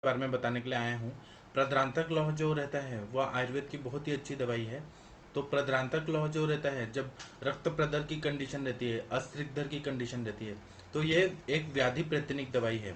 बारे में बताने के लिए आया हूँ। प्रद्रांतक लौह जो रहता है वह आयुर्वेद की बहुत ही अच्छी दवाई है। तो प्रद्रांतक लौह जो रहता है, जब रक्त प्रदर की कंडीशन रहती है, अस्त्रिकधर की कंडीशन रहती है, तो ये एक व्याधि प्रतिनिक दवाई है।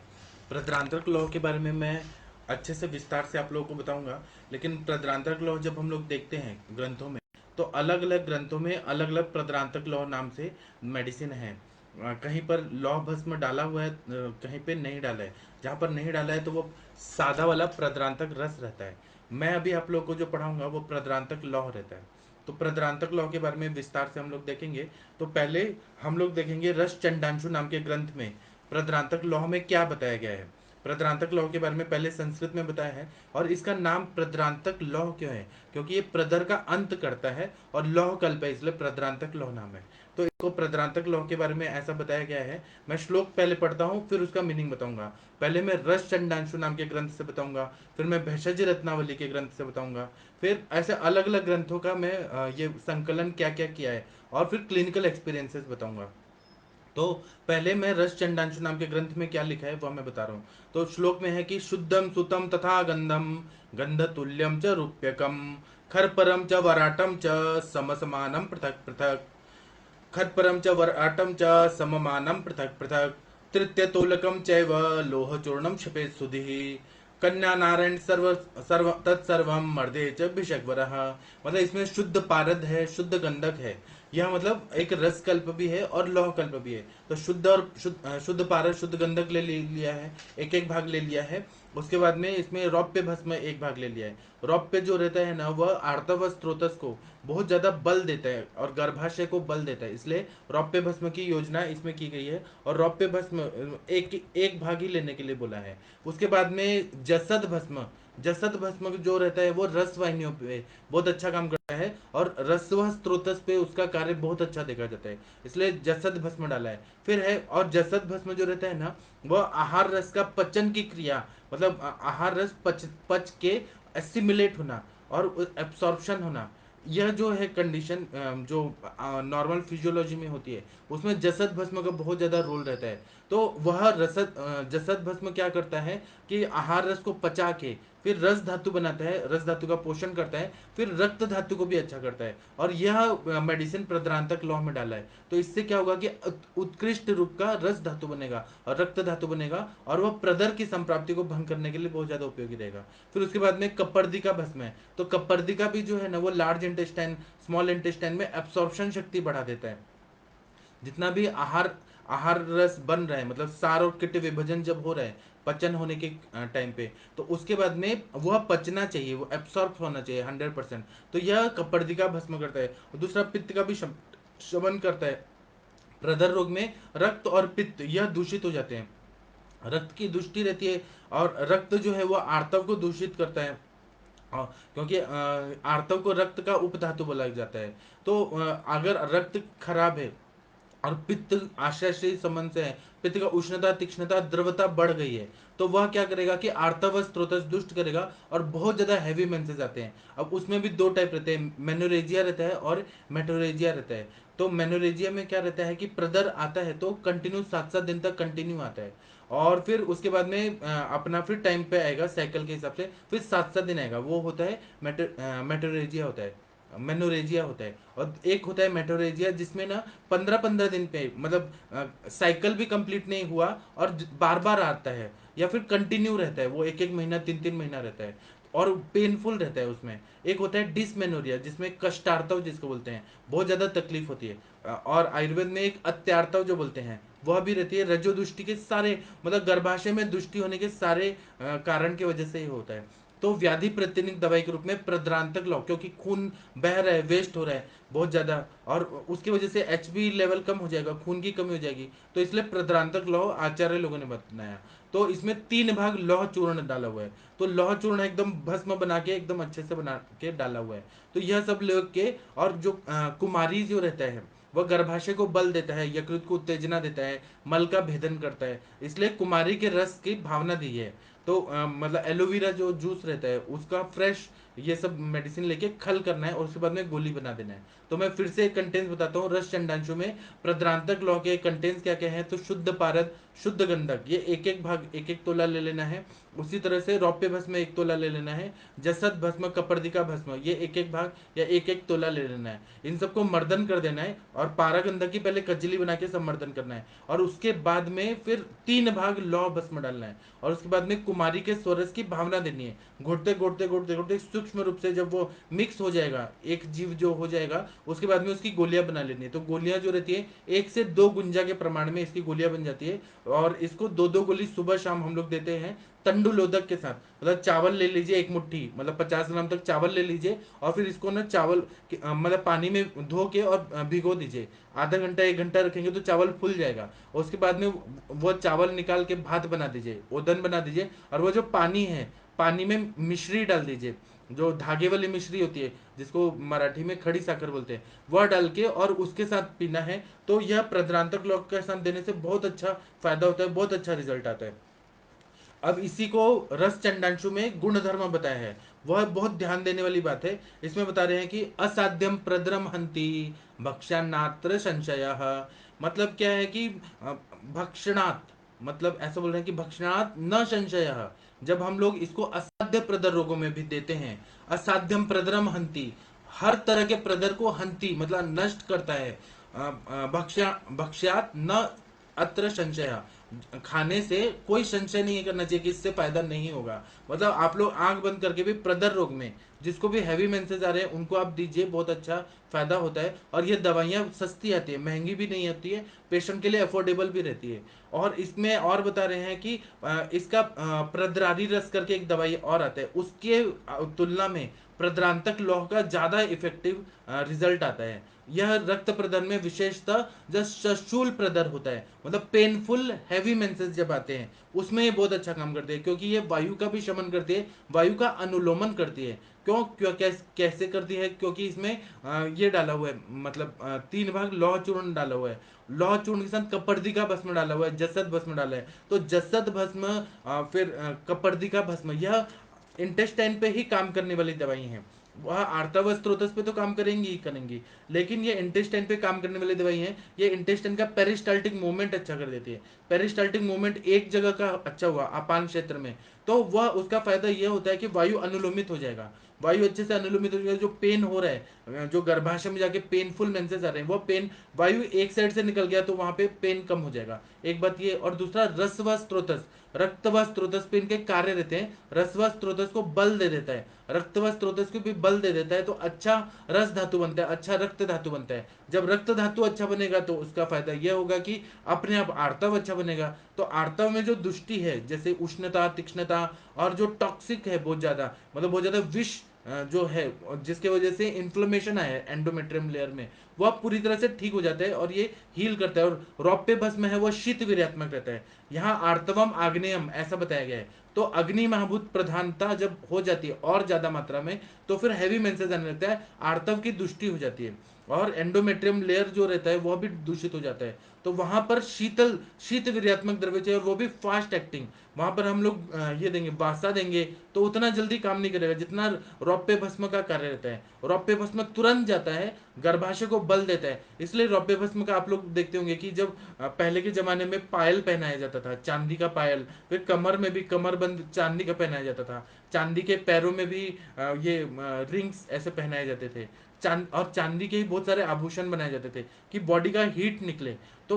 प्रद्रांतक लौह के बारे में मैं अच्छे से विस्तार से आप लोगों को बताऊंगा। लेकिन प्रद्रांतक लौह जब हम लोग देखते हैं ग्रंथों में, तो अलग अलग ग्रंथों में अलग अलग प्रद्रांतक लौह नाम से मेडिसिन है। कहीं पर लौह भस्म डाला हुआ है, कहीं पे नहीं डाला है। जहाँ पर नहीं डाला है तो वो सादा वाला प्रद्रांतक रस रहता है। मैं अभी आप लोग को जो पढ़ाऊंगा वो प्रद्रांतक लौह रहता है। तो प्रद्रांतक लौह के बारे में विस्तार से हम लोग देखेंगे। तो पहले हम लोग देखेंगे रस चंडांशु नाम के ग्रंथ में प्रद्रांतक लौह में क्या बताया गया है। प्रद्रांतक लौह के बारे में पहले संस्कृत में बताया है। और इसका नाम प्रद्रांतक लौह क्यों है? क्योंकि ये प्रदर का अंत करता है और लौह कल्प है, इसलिए प्रद्रांतक लौह नाम है। तो इसको प्रद्रांतक लौह के बारे में ऐसा बताया गया है। मैं श्लोक पहले पढ़ता हूँ, फिर उसका मीनिंग बताऊंगा। पहले मैं रस चंडांशु नाम के ग्रंथ से बताऊंगा, फिर मैं भेषज रत्नावली के ग्रंथ से बताऊंगा, फिर ऐसे अलग अलग ग्रंथों का मैं ये संकलन क्या क्या किया है, और फिर क्लिनिकल एक्सपीरियंसेस बताऊंगा। तो पहले मैं रस चंडांशु नाम के ग्रंथ में क्या लिखा है वह मैं बता रहा हूँ। तो श्लोक में है कि शुद्धम सुतम तथा गंधम गंध तुल्यम च रूप्यकम खरपरम च वराटम च समसमानम पृथक पृथक खत्परम च वराटम च सममानं पृथक पृथक तृतीयतोलकम चैव लोहचूर्णम क्षपेत सुधिः कन्या नारायण सर्व सर्व तत्सर्वम मर्दे च भिषग्वरः। मतलब इसमें शुद्ध पारद है, शुद्ध गंधक है। यह मतलब एक रस कल्प भी है और लौह कल्प भी है। तो शुद्ध और शुद्ध पारद शुद्ध गंधक लिया है, एक एक भाग ले लिया है। उसके बाद में इसमें रौप्य भस्म एक भाग ले लिया है। रौप्य जो रहता है ना, वह आर्तव स्त्रोतस को बहुत ज्यादा बल देता है और गर्भाशय को बल देता है, इसलिए रौप्य भस्म की योजना इसमें की गई है। और रौप्य भस्म एक एक भाग ही लेने के लिए बोला है। उसके बाद में जसद भस्म, जसद भस्म जो रहता है वो रस वाहिनियों पे बहुत अच्छा काम करता है, और रसव स्त्रोतस पे उसका कार्य बहुत अच्छा देखा जाता है, इसलिए जसद भस्म डाला है। फिर है, और जसद भस्म जो रहता है ना, वह आहार रस का पचन की क्रिया, मतलब आहार रस पच के एसिमिलेट होना और एब्सॉर्प्शन होना, यह जो है कंडीशन जो नॉर्मल फिजियोलॉजी में होती है, उसमें जसद भस्म का बहुत ज्यादा रोल रहता है। तो वह जसद भस्म क्या करता है कि आहार रस को पचा के फिर रस धातु बनाता है, रस धातु का पोषण करता है, फिर रक्त धातु को भी अच्छा करता है। और यह मेडिसिन प्रद्रांतक लौह में डाला है। तो इससे क्या होगा कि उत्कृष्ट रूप का रस धातु बनेगा और रक्त धातु बनेगा, और वह प्रदर की संप्राप्ति को भंग करने के लिए बहुत ज्यादा उपयोगी रहेगा। फिर उसके बाद में कपर्दी का भस्म है। तो कपर्दिका भी जो है ना, वो लार्ज इंटेस्टाइन स्मॉल इंटेस्टाइन में एब्सॉर्प्शन शक्ति बढ़ा देता है। जितना भी आहार आहार रस बन रहा है, मतलब सार और कीट विभाजन जब हो रहा है पचन होने के टाइम पे, तो उसके बाद में वह पचना चाहिए, वो एब्सॉर्ब होना चाहिए 100%। तो यह कपर्दिका भस्म करता है। और दूसरा पित्त का भी शमन करता है। प्रदर रोग में रक्त और पित्त यह दूषित हो जाते हैं, रक्त की दुष्टि रहती है। और रक्त जो है वो आर्तव को दूषित करता है। क्योंकि आर्तव को रक्त का उपधातु बोला जाता है। तो अगर रक्त खराब है और पित्त आश्रय संबंध से है, पित्त का उष्णता तीक्ष्णता द्रवता बढ़ गई है, तो वह क्या करेगा कि आर्तव स्त्रोतस दुष्ट करेगा और बहुत ज्यादा हैवी मेंसेस आते हैं। अब उसमें भी दो टाइप रहते हैं, मेनोरेजिया रहता है और मेटोरेजिया रहता है। तो मेनोरेजिया में क्या रहता है कि प्रदर आता है तो कंटिन्यू 7-7 दिन तक कंटिन्यू आता है, और फिर उसके बाद में अपना फिर टाइम पे आएगा साइकिल के हिसाब से, फिर 7-7 दिन आएगा, वो होता है मेटोरेजिया होता है, मेनोरेजिया होता है। और एक होता है मेटोरेजिया जिसमें ना 15-15 दिन पे, मतलब साइकिल भी कंप्लीट नहीं हुआ और बार बार आता है, या फिर कंटिन्यू रहता है, वो एक एक महीना 3-3 महीना रहता है और पेनफुल रहता है उसमें। एक होता है डिसमेनोरिया जिसमें कष्टार्तव जिसको बोलते हैं, बहुत ज्यादा तकलीफ होती है। और आयुर्वेद में एक अत्यार्तव जो बोलते हैं वह भी रहती है। रजो दुष्टि के सारे, मतलब गर्भाशय में दुष्टि होने के सारे कारण की वजह से ही होता है। तो व्याधि प्रतिनिक दवाई के रूप में प्रद्रांतक लो, क्योंकि खून बह रहा है, वेस्ट हो रहा है बहुत ज्यादा, और उसकी वजह से एचबी लेवल कम हो जाएगा, खून की कमी हो जाएगी, तो इसलिए प्रद्रांतक लौह आचार्य लोगों ने बनाया। तो इसमें 3 भाग लौह चूर्ण डाला हुआ है। तो लौह चूर्ण एकदम भस्म बना के एकदम अच्छे से बना के डाला हुआ है। तो यह सब लोग के, और जो कुमारी जो रहता है वह गर्भाशय को बल देता है, यकृत को उत्तेजना देता है, मल का भेदन करता है, इसलिए कुमारी के रस की भावना दी है। तो मतलब एलोवेरा जो जूस रहता है उसका फ्रेश ये सब मेडिसिन लेके खल करना है और उसके बाद में गोली बना देना है। तो मैं फिर से कंटेंट्स बताता हूँ। रस चंडांशु में प्रद्रांतक लौह के कंटेंट्स क्या क्या है, तो शुद्ध पारद, शुद्ध गंधक, ये एक एक भाग एक एक तोला ले लेना है। उसी तरह से रौप्य भस्म एक तोला ले लेना है। जसत भस्म, कपर्दिका भस्म, ये एक एक भाग या एक एक तोला ले लेना है। इन सबको मर्दन कर देना है और पारागंधक की पहले कजली बना के सब मर्दन करना है। और उसके बाद में फिर 3 भाग लौह भस्म डालना है और उसके बाद में कुमारी के स्वरस की भावना देनी है। घोटते घोटते घोटते घोटते सूक्ष्म रूप से जब वो मिक्स हो जाएगा, एक जीव जो हो जाएगा, उसके बाद में उसकी गोलियां बना लेनी है। तो गोलियां जो रहती है 1 से 2 गुंजा के प्रमाण में इसकी गोलियां बन जाती है और इसको 2-2 गोली सुबह शाम हम लोग देते हैं तंडुलोदक के साथ। मतलब चावल ले लीजिए 1 मुट्ठी, मतलब 50 ग्राम तक चावल ले लीजिए और फिर इसको ना चावल मतलब पानी में धो के और भिगो दीजिए। आधा घंटा 1 घंटा रखेंगे तो चावल फूल जाएगा और उसके बाद में वो चावल निकाल के भात बना दीजिए, ओदन बना दीजिए और वो जो पानी है पानी में मिश्री डाल दीजिए, जो धागे वाली मिश्री होती है जिसको मराठी में खड़ी साकर बोलते हैं, वह डाल के और उसके साथ पीना है। तो यह प्रद्रांतक लौह के साथ देने से बहुत अच्छा फायदा होता है, बहुत अच्छा रिजल्ट आता है। अब इसी को रस चंडांशु में गुण धर्म बताया है, वह बहुत ध्यान देने वाली बात है। इसमें बता रहे हैं कि असाध्यम प्रद्रम हंति भक्षानात्र संशय। मतलब क्या है कि भक्षणात्, मतलब ऐसा बोल रहे हैं कि भक्षणात् न संशय। जब हम लोग इसको असाध्य प्रदर रोगों में भी देते हैं, असाध्यम प्रदरम हंति, हर तरह के प्रदर को हंति मतलब नष्ट करता है। भक्ष्यात न अत्र संशय, खाने से कोई संशय नहीं करना चाहिए कि इससे फायदा नहीं होगा। मतलब आप लोग आंख बंद करके भी प्रदर रोग में जिसको भी हैवी मेंसेस आ रहे हैं उनको आप दीजिए, बहुत अच्छा फायदा होता है। और ये दवाइयाँ सस्ती आती है, महंगी भी नहीं होती है, पेशेंट के लिए अफोर्डेबल भी रहती है। और इसमें और बता रहे हैं कि इसका प्रद्रारी रस करके एक दवाई और आता है, उसके तुलना में प्रद्रांतक लौह का ज्यादा इफेक्टिव रिजल्ट आता है। यह रक्त प्रदर में विशेषतः जब सशूल प्रदर होता है, मतलब पेनफुल हैवी मेंसेस जब आते हैं, उसमें ये बहुत अच्छा काम करते हैं, क्योंकि ये वायु का भी शमन करती है, वायु का अनुलोमन करती है। क्यों कैसे करती है, क्योंकि इसमें ये डाला हुआ है, मतलब 3 भाग लौह चूर्ण डाला हुआ है। लौह चूर्ण के साथ कपर्दिका भस्म डाला हुआ है, जसद भस्म डाला है। तो जसद भस्म फिर कपर्दिका भस्म, यह इंटेस्टाइन पे ही काम करने वाली दवाई है। वह आर्तव स्त्रोतस पे तो काम करेंगी ही करेंगी, लेकिन ये इंटेस्टाइन पे काम करने वाली दवाई है। ये इंटेस्टाइन का पेरिस्टाल्टिक मूवमेंट अच्छा कर देती है। पेरिस्टाल्टिक मूवमेंट एक जगह का अच्छा हुआ अपान क्षेत्र में, तो वह उसका फायदा यह होता है कि वायु अनुलोमित हो जाएगा। वायु अच्छे से अनुलोमित हो जाएगा। जो पेन हो रहा है, जो गर्भाशय में जाके पेनफुल मेंसेस आ रहे हैं, वो पेन वायु एक साइड से निकल गया तो वहां पे पेन कम हो जाएगा। एक बात ये, और दूसरा रसवा स्त्रोतस, रक्तवा स्त्रोतस पे इनके कार्य रहते हैं। रसवा स्त्रोतस को बल दे देता है, रक्तवा स्त्रोतस को भी बल दे देता है, तो अच्छा रस धातु बनता है, अच्छा रक्त धातु बनता है। जब रक्त धातु अच्छा बनेगा तो उसका फायदा यह होगा कि अपने आप आर्तव अच्छा बनेगा। तो आर्तव में जो दुष्टि है, जैसे उष्णता, तीक्ष्णता और जो टॉक्सिक है बहुत ज्यादा, मतलब बहुत ज्यादा विष जो है जिसके वजह से इन्फ्लेमेशन आया है एंडोमेट्रियम लेयर में, वह पूरी तरह से ठीक हो जाता है और ये हील करता है। और रौप्य भस्म है वो शीत वीर्यात्मक रहता है। यहाँ आर्तवम आग्नेयम ऐसा बताया गया है। तो अग्नि महाभूत प्रधानता जब हो जाती है और ज्यादा मात्रा में, तो फिर हैवी मेंसेस आने लगता है, आर्तव की दुष्टि हो जाती है और एंडोमेट्रियम लेयर जो रहता है वह भी दूषित हो जाता है। तो वहां पर शीत वीर्यात्मक द्रव्य चाहिए और वो भी फास्ट एक्टिंग। वहां पर हम लोग ये देंगे, बासा देंगे तो उतना जल्दी काम नहीं करेगा जितना रौप्य भस्म का कार्य रहता है। रौप्य भस्म तुरंत जाता है, गर्भाशय को बल देता है। इसलिए रौप्य भस्म का आप लोग देखते होंगे कि जब पहले के जमाने में पायल पहनाया जाता था, चांदी का पायल, फिर कमर में भी कमरबंद चांदी का पहनाया जाता था, चांदी के पैरों में भी ये रिंग्स ऐसे पहनाए जाते थे। और चांदी के ही बहुत सारे आभूषण बनाए जाते थे कि बॉडी का हीट निकले। तो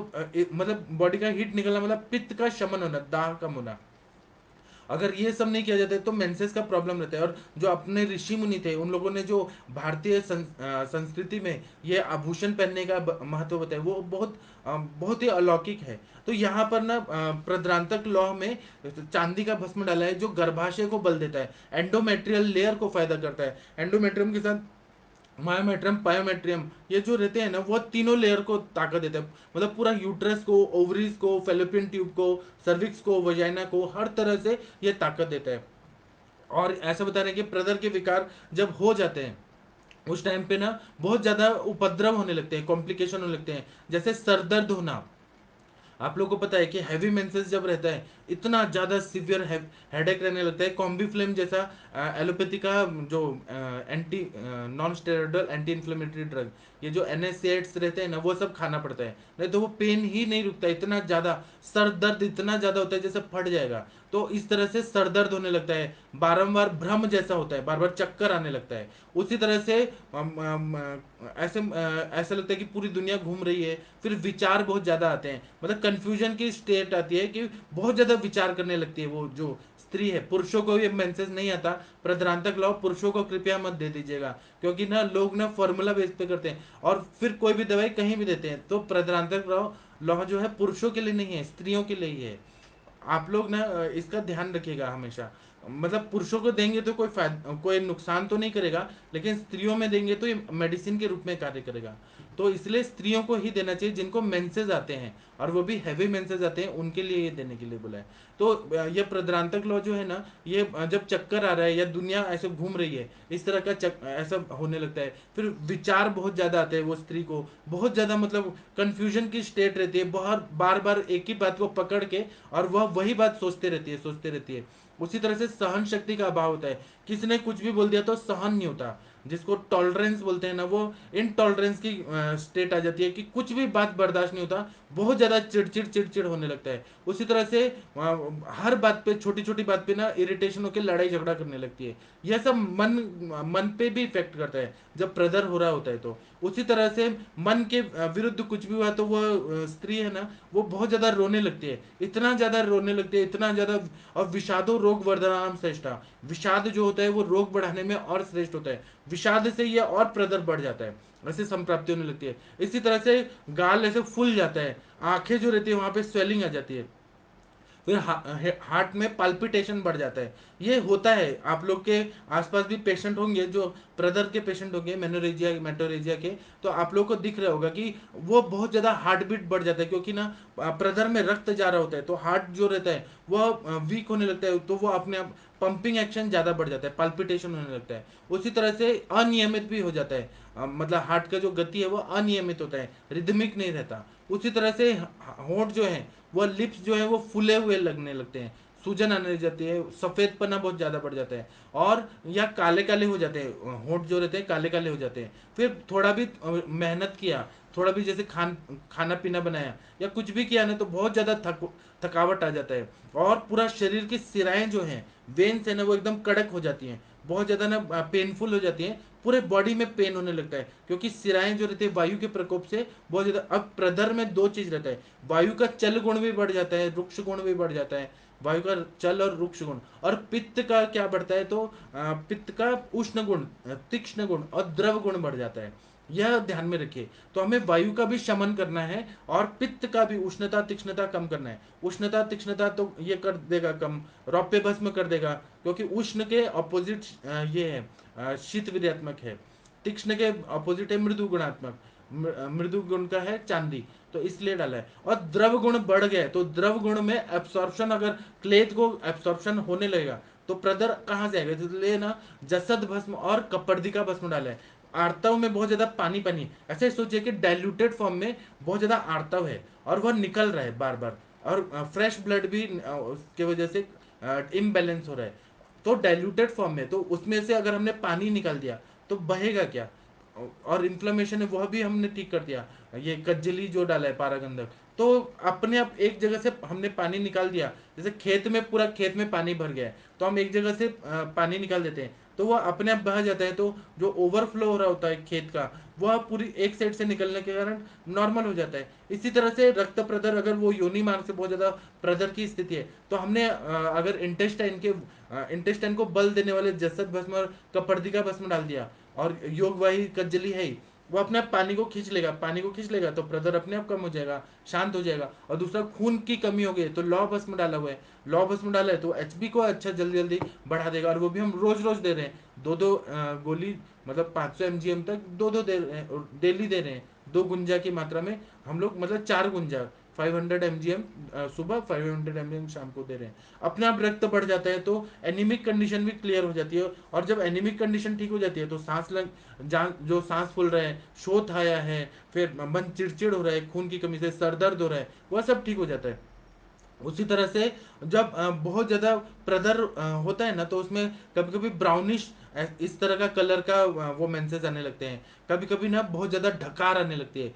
मतलब बॉडी का हीट निकलना मतलब पित्त का शमन होना, दाह कम होना। अगर ये सब नहीं किया जाता है तो मेंसेस का प्रॉब्लम रहता है। और जो अपने ऋषि मुनि थे उन लोगों ने जो भारतीय संस्कृति में ये आभूषण पहनने का महत्व बताया, वो बहुत ही अलौकिक है। तो यहाँ पर ना प्रद्रांतक लौह में चांदी का भस्म डाला है जो गर्भाशय को बल देता है, एंडोमेट्रियल लेयर को फायदा करता है। एंडोमेट्रियम के साथ मायोमेट्रियम, पायोमेट्रियम, ये जो रहते हैं ना वो तीनों लेयर को ताकत देते हैं। मतलब पूरा यूट्रस को, ओवरीज को, फेलोपियन ट्यूब को, सर्विक्स को, वजाइना को, हर तरह से ये ताकत देता है। और ऐसा बता रहे हैं कि प्रदर के विकार जब हो जाते हैं उस टाइम पे ना बहुत ज्यादा उपद्रव होने लगते हैं, कॉम्प्लिकेशन होने लगते हैं, जैसे सरदर्द होना, आप लोगों को पता है कि हैवी मेंसेस जब रहता है इतना ज्यादा सिवियर हेडेक रहने लगता है। कॉम्बीफ्लेम जैसा एलोपैथी का जो anti non steroidal anti inflammatory drug, ये जो NSAIDs रहते हैं ना, वो सब खाना पड़ता है, नहीं तो वो पेन ही नहीं रुकता। इतना ज्यादा सर दर्द इतना ज्यादा होता है जैसे फट जाएगा। तो इस तरह से सर दर्द होने लगता है, बारंबार भ्रम जैसा होता है, बार बार चक्कर आने लगता है। उसी तरह से ऐसा लगता है कि पूरी दुनिया घूम रही है। फिर विचार बहुत ज्यादा आते हैं, मतलब कंफ्यूजन की स्टेट आती है कि बहुत ज्यादा विचार करने लगती है वो जो स्त्री है। पुरुषों को ये मेंसेस नहीं आता, प्रद्रांतक लॉ पुरुषों को कृपया मत दे दीजिएगा, क्योंकि ना लोग ना फॉर्मूला बेस पे करते हैं और फिर कोई भी दवाई कहीं भी देते हैं। तो प्रद्रांतक लॉ लॉ जो है पुरुषों के लिए नहीं है, स्त्रियों के लिए ही है। आप लोग ना इसका ध्यान रखिएगा हमेशा। मतलब पुरुषों को देंगे तो कोई नुकसान तो नहीं करेगा, लेकिन स्त्रियों में देंगे तो ये मेडिसिन के रूप में कार्य करेगा। तो इसलिए स्त्रियों को ही देना चाहिए जिनको मेंसेज आते हैं, और वो भी हैवी मेंसेज आते हैं, उनके लिए ये देने के लिए बोला है। तो ये प्रद्रांतक लॉ जो है ना, ये जब चक्कर आ रहा है या दुनिया ऐसे घूम रही है, इस तरह का ऐसा होने लगता है। फिर विचार बहुत ज्यादा आते हैं, वो स्त्री को बहुत ज्यादा मतलब कंफ्यूजन की स्टेट रहती है, बहुत बार बार एक ही बात को पकड़ के और वह वही बात सोचते रहती है, सोचते रहती है। उसी तरह से सहन शक्ति का अभाव होता है, किसी ने कुछ भी बोल दिया तो सहन नहीं होता, जिसको टॉलरेंस बोलते हैं ना, वो इनटॉलरेंस की स्टेट आ जाती है कि कुछ भी बात बर्दाश्त नहीं होता, बहुत ज्यादा चिड़चिड़ चिड़चिड़ होने लगता है। उसी तरह से हर बात पे, छोटी छोटी बात पे ना इरिटेशन होकर लड़ाई झगड़ा करने लगती है। यह सब मन मन पे भी इफेक्ट करता है जब प्रदर हो रहा होता है। तो उसी तरह से मन के विरुद्ध कुछ भी हुआ तो वो स्त्री है ना, वो बहुत ज्यादा रोने लगती है, इतना ज्यादा रोने लगती है, इतना ज्यादा। और विषादो रोग वर्धनाम श्रेष्ठा, विषाद जो होता है वो रोग बढ़ाने में और श्रेष्ठ होता है। विषाद से ये और प्रदर बढ़ जाता है, ऐसे संप्राप्ति होने लगती है। इसी तरह से गाल ऐसे फूल जाता है, आंखें जो रहती है वहां पे स्वेलिंग आ जाती है, फिर हार्ट में पाल्पिटेशन बढ़ जाता है। ये होता है, आप लोग के आसपास भी पेशेंट होंगे जो प्रदर के पेशेंट होंगे, मेनोरेजिया मेटोरेजिया के, तो आप लोग को दिख रहा होगा कि वो बहुत ज्यादा हार्ट बीट बढ़ जाता है, क्योंकि ना प्रदर में रक्त जा रहा होता है, तो हार्ट जो रहता है वह वीक होने लगता है, तो वो अपने आप पंपिंग एक्शन ज्यादा बढ़ जाता है, पाल्पिटेशन होने लगता है। उसी तरह से अनियमित भी हो जाता है, मतलब हार्ट का जो गति है वो अनियमित होता है, रिदमिक नहीं रहता। उसी तरह से होंठ जो है, वो लिप्स जो है वो फूले हुए लगने लगते हैं, सूजन आने लग जाती है, सफेद पना बहुत ज्यादा बढ़ जाता है, और या काले काले हो जाते हैं, होंठ जो रहते हैं काले काले हो जाते हैं। फिर थोड़ा भी मेहनत किया, थोड़ा भी जैसे खाना पीना बनाया या कुछ भी किया ना, तो बहुत ज्यादा थकावट आ जाता है, और पूरा शरीर की सिराएं जो हैं, वेन्स है ना, वो एकदम कड़क हो जाती हैं, बहुत ज्यादा ना पेनफुल हो जाती हैं, पूरे बॉडी में पेन होने लगता है, क्योंकि सिराएं जो रहती है वायु के प्रकोप से बहुत ज्यादा। अब प्रदर में दो चीज रहता है, वायु का चल गुण भी बढ़ जाता है, रुक्ष गुण भी बढ़ जाता है, वायु का चल और रुक्ष गुण। और पित्त का क्या बढ़ता है, तो पित्त का उष्ण गुण, तीक्ष्ण गुण और द्रव गुण बढ़ जाता है, यह ध्यान में रखिए। तो हमें वायु का भी शमन करना है और पित्त का भी, उष्णता तीक्ष्णता कम करना है। उष्णता तीक्ष्णता तो ये कर देगा कम, रौप्य भस्म कर देगा, क्योंकि उष्ण के अपोजिट ये है शीत विद्यात्मक है, तीक्ष्ण के अपोजिट है मृदु गुणात्मक, मृदु गुण का है चांदी, तो इसलिए डाला है। और द्रव गुण बढ़ गए, तो द्रव गुण में एब्सॉर्प्शन, अगर क्लेद को एब्सॉर्प्शन होने लगेगा तो प्रदर कहां से आएगा, इसलिए ना जसद भस्म और कपर्दिका भस्म डाला है। आर्तव में बहुत ज्यादा पानी पानी, ऐसे सोचिए कि डाइल्यूटेड फॉर्म में बहुत ज्यादा आर्तव है और वह निकल रहा है बार बार, और फ्रेश ब्लड भी उसके वजह से इम्बैलेंस हो रहा है। तो डाइल्यूटेड फॉर्म में, तो उसमें से अगर हमने पानी निकाल दिया तो बहेगा क्या, और इन्फ्लेमेशन है वह भी हमने ठीक कर दिया, ये कज्जली जो डाला है पारागंधक, तो अपने आप एक जगह से हमने पानी निकाल दिया। जैसे खेत में, पूरा खेत में पानी भर गया है, तो हम एक जगह से पानी निकाल देते हैं तो वह अपने आप बह जाता है, तो जो ओवरफ्लो हो रहा होता है खेत का, वह पूरी एक साइड से निकलने के कारण नॉर्मल हो जाता है। इसी तरह से रक्त प्रदर, अगर वो योनि मार्ग से बहुत ज्यादा प्रदर की स्थिति है, तो हमने अगर इंटेस्टाइन को बल देने वाले जसद भस्म और कपर्दिका भस्म डाल दिया, और योग वाही कज्जली है ही, वो अपने आप पानी को खींच लेगा, पानी को खींच लेगा तो प्रदर अपने आप कम हो जाएगा, शांत हो जाएगा। और दूसरा, खून की कमी हो गई तो लौ भस्म डाला हुआ है, लौ भस्म डाला है तो एचपी को अच्छा जल्दी जल्दी बढ़ा देगा, और वो भी हम रोज रोज दे रहे हैं, दो दो गोली, मतलब 500 mg तक दो दो दे रहे हैं, डेली दे रहे हैं, 2 गुंजा की मात्रा में हम लोग, मतलब 4 गुंजा 500 mgm सुबह, 500 mgm शाम को दे रहे हैं, अपने आप रक्त बढ़ जाता है, तो एनीमिक कंडीशन भी क्लियर हो जाती है। और जब एनीमिक कंडीशन ठीक हो जाती है तो जो सांस फूल रहे हैं, शोथ आया है, फिर मन चिड़चिड़ हो रहा है, खून की कमी से सर दर्द हो रहा है, वह सब ठीक हो जाता है। उसी तरह से जब बहुत ज्यादा प्रदर होता है ना, तो उसमें कभी कभी ब्राउनिश इस तरह का कलर का वो मेंसेस आने लगते हैं। कभी कभी ना बहुत ज्यादा ढकार आने लगती है।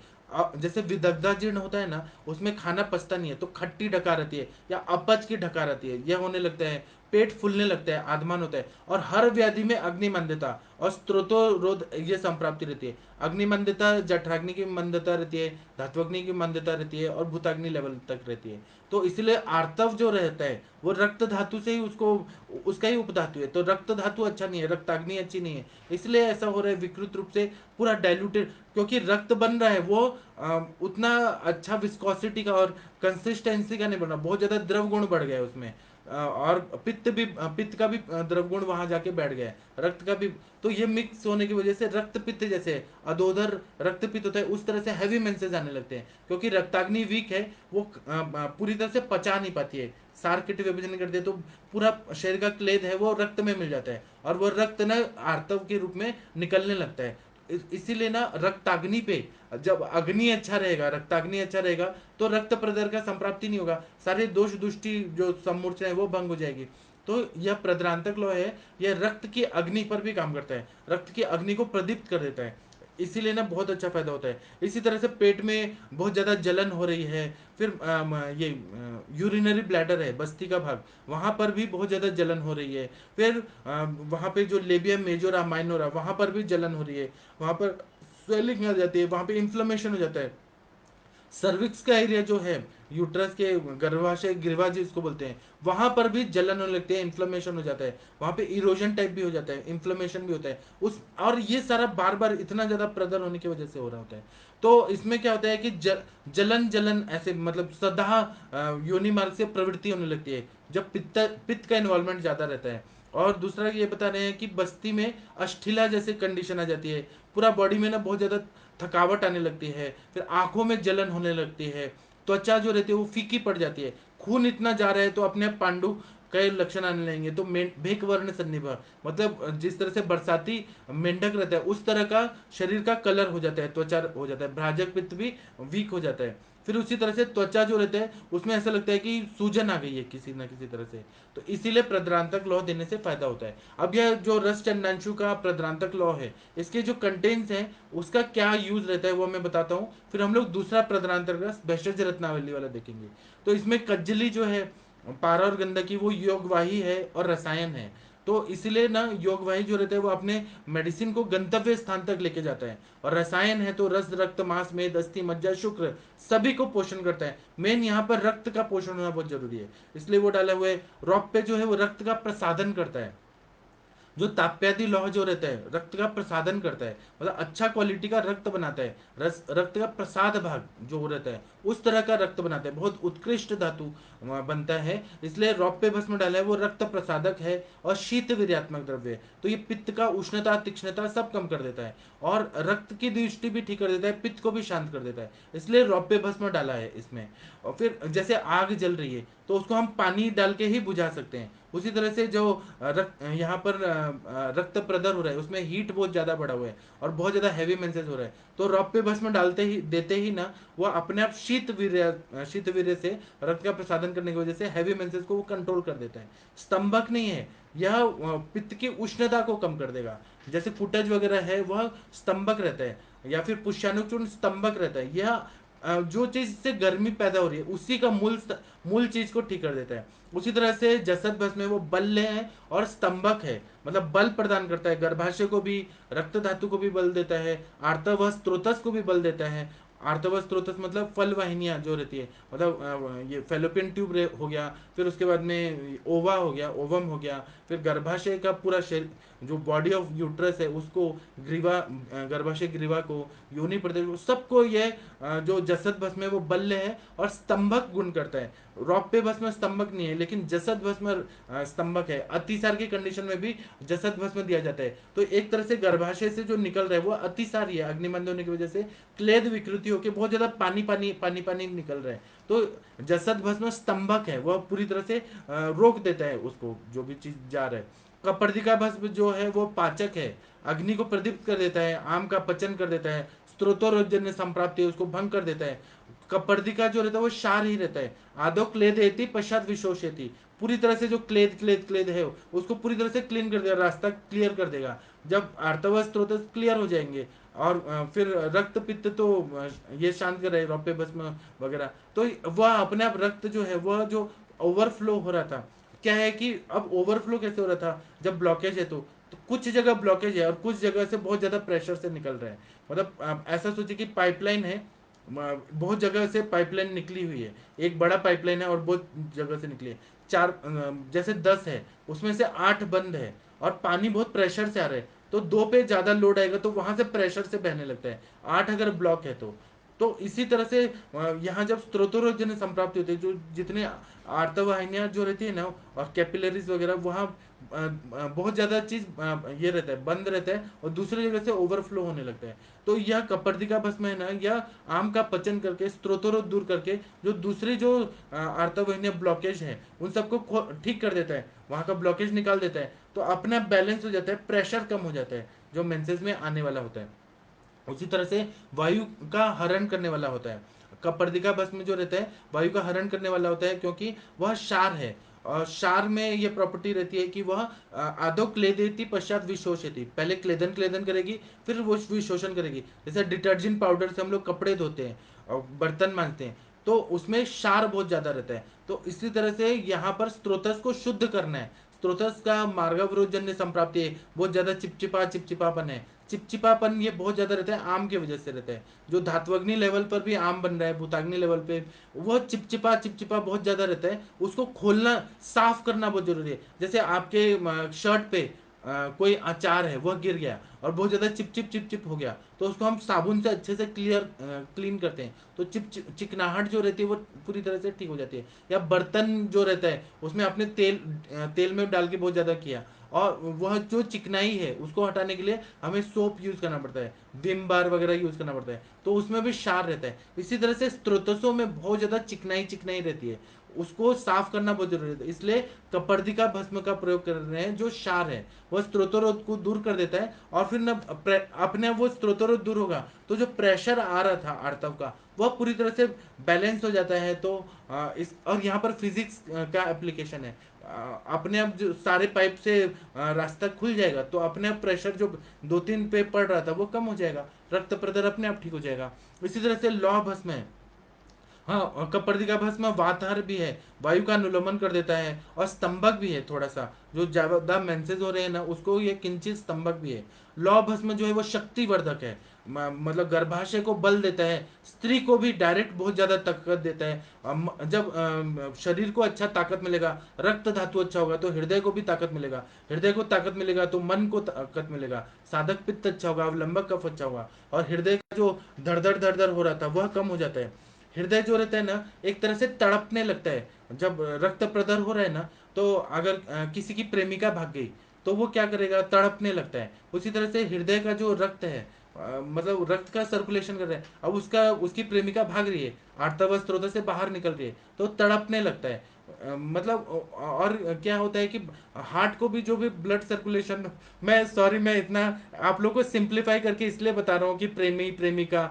जैसे विदग्धा जीर्ण होता है ना, उसमें खाना पचता नहीं है तो खट्टी ढकार आती है, या अपच की ढकार आती है, यह होने लगता है। पेट फूलने लगता है, आदमान होता है। और हर व्याधि में अग्निमंदता और स्त्रोतोरोध ये संप्राप्ति रहती है। अग्निमंदता जठराग्नि की मंदता रहती है, धात्वग्नि की मंदता रहती है, और भूताग्नि लेवल तक रहती है। तो इसलिए आर्तव जो रहता है वो रक्त धातु से ही उसको, उसका ही उपधातु है, तो रक्त धातु अच्छा नहीं है, रक्ताग्नि अच्छी नहीं है, इसलिए ऐसा हो रहा है विकृत रूप से पूरा डाइल्यूटेड। क्योंकि रक्त बन रहा है वो उतना अच्छा विस्कोसिटी का और कंसिस्टेंसी का नहीं बन रहा, बहुत ज्यादा द्रव गुण बढ़ गया है उसमें। और पित्त का भी द्रव गुण वहां जाके बैठ गया है, रक्त का भी। तो ये मिक्स होने की वजह से रक्त पित्त, जैसे अधोदर रक्त पित्त होता है, उस तरह से हैवी मेंसेस आने लगते हैं। क्योंकि रक्ताग्नि वीक है, वो पूरी तरह से पचा नहीं पाती है, सार किट विभाजन करती है, तो पूरा शरीर का क्लेद है वो रक्त में मिल जाता है, और वो रक्त ना आर्तव के रूप में निकलने लगता है। इसीलिए ना रक्ताग्नि पे, जब अग्नि अच्छा रहेगा, रक्ताग्नि अच्छा रहेगा, तो रक्त प्रदर का संप्राप्ति नहीं होगा, सारे दोष दुष्टि जो सम्मूर्छना है वो भंग हो जाएगी। तो यह प्रद्रांतक लौह है, यह रक्त की अग्नि पर भी काम करता है, रक्त की अग्नि को प्रदीप्त कर देता है, इसीलिए ना बहुत अच्छा फायदा होता है। इसी तरह से पेट में बहुत ज्यादा जलन हो रही है, फिर ये यूरिनरी ब्लैडर है, बस्ती का भाग, वहां पर भी बहुत ज्यादा जलन हो रही है। फिर वहां पे जो लेबियम मेजोरा माइनोरा, वहां पर भी जलन हो रही है, वहां पर स्वेलिंग आ जाती है, वहां पे इन्फ्लेमेशन हो जाता है। सर्विक्स का एरिया जो है, यूट्रस के गर्भाशय गिरवा जिसको बोलते हैं, वहां पर भी जलन होने लगती है, इन्फ्लेमेशन हो जाता है, वहां पे इरोजन टाइप भी हो जाता है, इन्फ्लेमेशन भी होता है उस। और ये सारा बार बार इतना ज्यादा प्रदर होने की वजह से हो रहा होता है। तो इसमें क्या होता है कि जलन जलन ऐसे मतलब सदा योनि मार्ग से प्रवृत्ति होने लगती है, जब पित्त का इन्वॉल्वमेंट ज्यादा रहता है। और दूसरा ये बता रहे हैं कि बस्ती में अष्ठिला जैसे कंडीशन आ जाती है, पूरा बॉडी में ना बहुत ज्यादा थकावट आने लगती है, फिर आंखों में जलन होने लगती है, त्वचा जो रहती है वो फीकी पड़ जाती है, खून इतना जा रहा है तो अपने पांडु कई लक्षण आने लगेंगे। तो भेक वर्ण सन्निभा, मतलब जिस तरह से बरसाती मेंढक रहता है उस तरह का शरीर का कलर हो जाता है, त्वचा हो जाता है, भ्राजक पित्त भी वीक हो जाता है। फिर उसी तरह से त्वचा जो रहता है उसमें ऐसा लगता है कि सूजन आ गई है किसी ना किसी तरह से। तो इसीलिए प्रद्रांतक लौह देने से फायदा होता है। अब यह जो रस चंडांशु का प्रद्रांतक लौह है, इसके जो कंटेंट्स हैं उसका क्या यूज रहता है वो मैं बताता हूँ, फिर हम लोग दूसरा प्रद्रांतक रस भेषज रत्नावली वाला देखेंगे। तो इसमें कज्जली जो है, पारा और गंधकी, वो योगवाही है और रसायन है। तो इसलिए ना योगवाही जो रहता है वो अपने मेडिसिन को गंतव्य स्थान तक लेके जाता है, और रसायन है तो रस रक्त मांस मेद अस्थि मज्जा शुक्र सभी को पोषण करता है। मेन यहाँ पर रक्त का पोषण होना बहुत जरूरी है, इसलिए वो डाला हुआ है। रौप्य जो है वो रक्त का प्रसाधन करता है, जो ताप्यादि लौह जो रहता है रक्त का प्रसाधन करता है, मतलब अच्छा क्वालिटी का रक्त बनाता है। रक्त का प्रसाद भाग जो रहता है उस तरह का रक्त बनाता है, बहुत उत्कृष्ट धातु बनता है, इसलिए रौप्य भस्म डाला है, वो रक्त प्रसादक है और शीत वीर्यात्मक द्रव्य है। तो ये पित्त का उष्णता तीक्ष्णता सब कम कर देता है, और रक्त की दृष्टि भी ठीक कर देता है, पित्त को भी शांत कर देता है, इसलिए रौप्य भस्म डाला है इसमें। और फिर जैसे आग जल रही है तो उसको हम पानी डाल के ही बुझा सकते हैं, उसी तरह से जो रक्त यहाँ पर रक्त प्रदर हो रहा है उसमें हीट बहुत ज्यादा बढ़ा हुआ है और बहुत ज्यादा हैवी मेंसेस हो रहा है, तो रौप्य भस्म डालते ही देते ही ना वो अपने आप शीत वीर्य से रक्त का प्रसादन करने की वजह से हैवी मेंसेस को वो कंट्रोल कर देता है। स्तंभक नहीं है यह, पित्त की उष्णता को कम कर देगा। जैसे कुटज वगैरह है वह स्तंभक रहता है, या फिर पुष्यानुचूर्ण स्तंभक रहता है, यह जो चीज से गर्मी पैदा हो रही है उसी का मूल चीज को ठीक कर देता है। उसी तरह से जसद भस्म में वो बल्य है और स्तंभक है, मतलब बल प्रदान करता है, गर्भाशय को भी, रक्त धातु को भी बल देता है, आर्तव स्त्रोतस को भी बल देता है। आर्तव स्त्रोतस मतलब फल वाहिनियां जो रहती है, मतलब ये फेलोपियन ट्यूब हो गया, फिर उसके बाद में ओवा हो गया, ओवम हो गया, फिर गर्भाशय का पूरा शरीर जो बॉडी ऑफ यूट्रस है उसको, ग्रीवा गर्भाशय ग्रीवा को, योनि प्रदेश को, सबको ये जो जसद भस्म है वो बल्य है और स्तंभक गुण करता है। रौप्य भस्म स्तंभक नहीं है, लेकिन जसद भस्म स्तंभक है। अतिसार की कंडीशन में भी जसद भस्म दिया जाता है। तो एक तरह से गर्भाशय से जो निकल रहा है वो अतिसार ही है, अग्निमंद होने की वजह से क्लेद विकृति होकर बहुत ज्यादा पानी पानी पानी पानी निकल रहा है। तो जसद भस्म स्तंभक है, वह पूरी तरह से रोक देता है उसको, जो भी चीज जा रहा है। कपर्दिका भस्म जो है वो पाचक है, अग्नि को प्रदीप्त कर देता है, आम का पचन कर देता है, स्त्रोतोरजन्य संप्राप्ति उसको भंग कर देता है। कपर्दिका जो रहता है वो क्षार ही रहता है। आदो क्लेद एति पश्चात विशोषयति, पूरी तरह से जो क्लेद क्लेद क्लेद है उसको पूरी तरह से क्लीन कर देगा, रास्ता क्लियर कर देगा। जब आर्तव स्त्रोत क्लियर हो जाएंगे और फिर रक्त पित्त तो ये शांत कर रहे रौप्य भस्म वगैरह, तो वह अपने आप रक्त जो है वह जो ओवरफ्लो हो रहा था, क्या है कि अब ओवरफ्लो कैसे हो रहा था, जब ब्लॉकेज है तो कुछ जगह ब्लॉकेज है और कुछ जगह से बहुत ज्यादा प्रेशर से निकल रहा है। मतलब आप ऐसा सोचिए कि पाइपलाइन है, बहुत जगह से पाइपलाइन निकली हुई है, एक बड़ा पाइपलाइन है और बहुत जगह से निकली है। चार जैसे 10 है, उसमें से 8 बंद है और पानी बहुत प्रेशर से आ रहा है, तो 2 पे ज्यादा लोड आएगा तो वहां से प्रेशर से बहने लगता है। 8 अगर ब्लॉक है तो इसी तरह से यहाँ जब स्त्रोतोरजन्य संप्राप्ति होती है, जो जितने आर्तवाहिनियां जो रहती है ना और कैपिलरीज वगैरह, वहाँ बहुत ज्यादा चीज ये रहता है, बंद रहता है और दूसरी जगह से ओवरफ्लो होने लगता है। तो यह कपर्दिका भस्म है ना, यह आम का पचन करके स्त्रोतोरोध दूर करके जो दूसरी जो आर्तवाहिनियां ब्लॉकेज है उन सबको ठीक कर देता है, वहां का ब्लॉकेज निकाल देता है। तो अपना बैलेंस हो जाता है, प्रेशर कम हो जाता है जो मेंसेस में आने वाला होता है। उसी तरह से वायु का हरण करने वाला होता है। कपर्दिका भस्म जो रहता है वायु का हरण करने वाला होता है, क्योंकि वह क्षार है। और क्षार में ये प्रॉपर्टी रहती है कि वह आदो क्लेदेती पश्चात विशोषयति, पहले क्लेदन क्लेदन करेगी फिर वो विशोषण करेगी। जैसे डिटर्जेंट पाउडर से हम लोग कपड़े धोते हैं और बर्तन मांजते हैं, तो उसमें क्षार बहुत ज्यादा रहता है। तो इसी तरह से यहाँ पर स्त्रोतस को शुद्ध करना है। स्त्रोतस का मार्गावरोधजन्य संप्राप्ति है, बहुत ज्यादा चिपचिपापन है। चिपचिपापन ये बहुत ज्यादा रहता है आम की वजह से रहता है। जो धात्वग्नि लेवल पर भी आम बन रहा है, भूताग्नि लेवल पे वो चिपचिपा चिपचिपा बहुत ज्यादा रहता है, उसको खोलना साफ करना बहुत जरूरी है। जैसे आपके शर्ट पे कोई अचार है वो गिर गया और बहुत ज्यादा चिपचिप चिपचिप हो गया, तो उसको हम साबुन से अच्छे से क्लीन करते हैं, तो चिकनाहट जो रहती है वो पूरी तरह से ठीक हो जाती है। या बर्तन जो रहता है उसमें आपने तेल में डाल के बहुत ज्यादा किया और वह जो चिकनाई है उसको हटाने के लिए हमें सोप यूज करना पड़ता है, विम बार वगैरह यूज करना पड़ता है, तो उसमें भी क्षार रहता है। इसी तरह से स्त्रोतसों में बहुत ज्यादा चिकनाई चिकनाई रहती है, उसको साफ करना बहुत जरूरी है। इसलिए कपर्दिका भस्म का प्रयोग कर रहे हैं, जो क्षार है वह स्त्रोतरोध को दूर कर देता है और फिर न अपने वो स्त्रोतरोध दूर होगा तो जो प्रेशर आ रहा था आर्तव का वह पूरी तरह से बैलेंस हो जाता है। तो इस और यहाँ पर फिजिक्स का एप्लीकेशन है। अपने आप जो सारे पाइप से रास्ता खुल जाएगा तो अपने आप प्रेशर जो 2-3 पे पड़ रहा था वो कम हो जाएगा, रक्त प्रदर अपने आप ठीक हो जाएगा। इसी तरह से लौह भस्म है, हाँ कपर्दिका भस्म वातहर भी है, वायु का अनुलोमन कर देता है और स्तंभक भी है। थोड़ा सा जो ज्यादा मेंसेज हो रहे हैं ना उसको ये किंचित स्तंभक भी है। लौ भस्म जो है वो शक्तिवर्धक है, मतलब गर्भाशय को बल देता है, स्त्री को भी डायरेक्ट बहुत ज्यादा ताकत देता है। जब शरीर को अच्छा ताकत मिलेगा, रक्त धातु अच्छा होगा तो हृदय को भी ताकत मिलेगा, हृदय को ताकत मिलेगा तो मन को ताकत मिलेगा, साधक पित्त अच्छा होगा, अवलंबक कफ अच्छा होगा और हृदय का जो धड़धड़ धड़धड़ हो रहा था वह कम हो जाता है। हृदय जो रहता है ना एक तरह से तड़पने लगता है जब रक्त प्रदर हो रहा है ना, तो अगर किसी की प्रेमिका भाग गई तो वो क्या करेगा, तड़पने लगता है। उसी तरह से हृदय का जो रक्त है मतलब रक्त का सर्कुलेशन कर रहा है, अब उसका उसकी प्रेमिका भाग रही है, आर्तव स्त्रोत से बाहर निकल रही है तो तड़पने लगता है। मतलब और क्या होता है कि हार्ट को भी जो भी ब्लड सर्कुलेशन, मैं सॉरी मैं इतना आप लोग को सिंप्लीफाई करके इसलिए बता रहा हूँ कि प्रेमी प्रेमिका,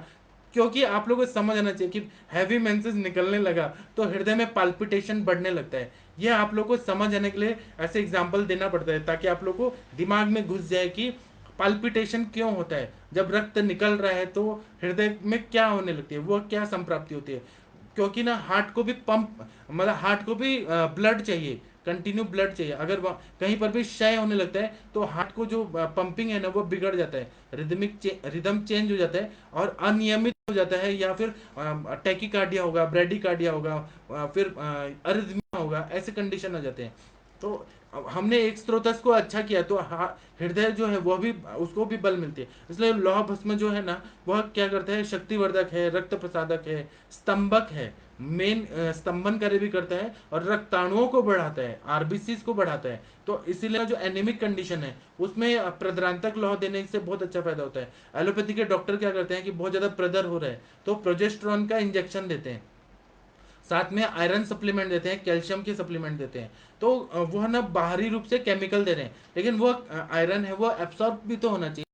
क्योंकि आप लोगों को समझ आना चाहिए कि हैवी मेंसेस निकलने लगा तो हृदय में पाल्पिटेशन बढ़ने लगता है। यह आप लोग को समझ आने के लिए ऐसे एग्जाम्पल देना पड़ता है ताकि आप लोग को दिमाग में घुस जाए कि पाल्पिटेशन क्यों होता है, जब रक्त निकल रहा है तो हृदय में क्या होने लगती है, वो क्या संप्राप्ति होती है। क्योंकि ना हार्ट को भी पंप मतलब हार्ट को भी ब्लड चाहिए, कंटिन्यू ब्लड चाहिए। अगर कहीं पर भी क्षय होने लगता है तो हार्ट को जो पंपिंग है ना वो बिगड़ जाता है, रिदम चेंज हो जाता है और अनियमित हो जाता है, या फिर टैकीकार्डिया होगा, ब्रेडिकार्डिया होगा, फिर अरिथमिया होगा, ऐसे कंडीशन आ जाते हैं। तो अब हमने एक स्रोतस को अच्छा किया तो हृदय जो है वो भी उसको भी बल मिलती है। इसलिए लौह भस्म जो है ना वह क्या करता है, शक्तिवर्धक है, रक्त प्रसादक है, स्तंभक है। मेन स्तंभन कार्य भी करता है और रक्ताणुओं को बढ़ाता है, आरबीसीज को बढ़ाता है। तो इसीलिए जो एनीमिक कंडीशन है उसमें प्रद्रांतक लौह देने से बहुत अच्छा फायदा होता है। एलोपैथी के डॉक्टर क्या करते हैं कि बहुत ज्यादा प्रदर हो रहा है तो प्रोजेस्टेरॉन का इंजेक्शन देते हैं, साथ में आयरन सप्लीमेंट देते हैं, कैल्शियम के सप्लीमेंट देते हैं। तो वो है ना बाहरी रूप से केमिकल दे रहे हैं, लेकिन वो आयरन है वो एब्सॉर्ब भी तो होना चाहिए।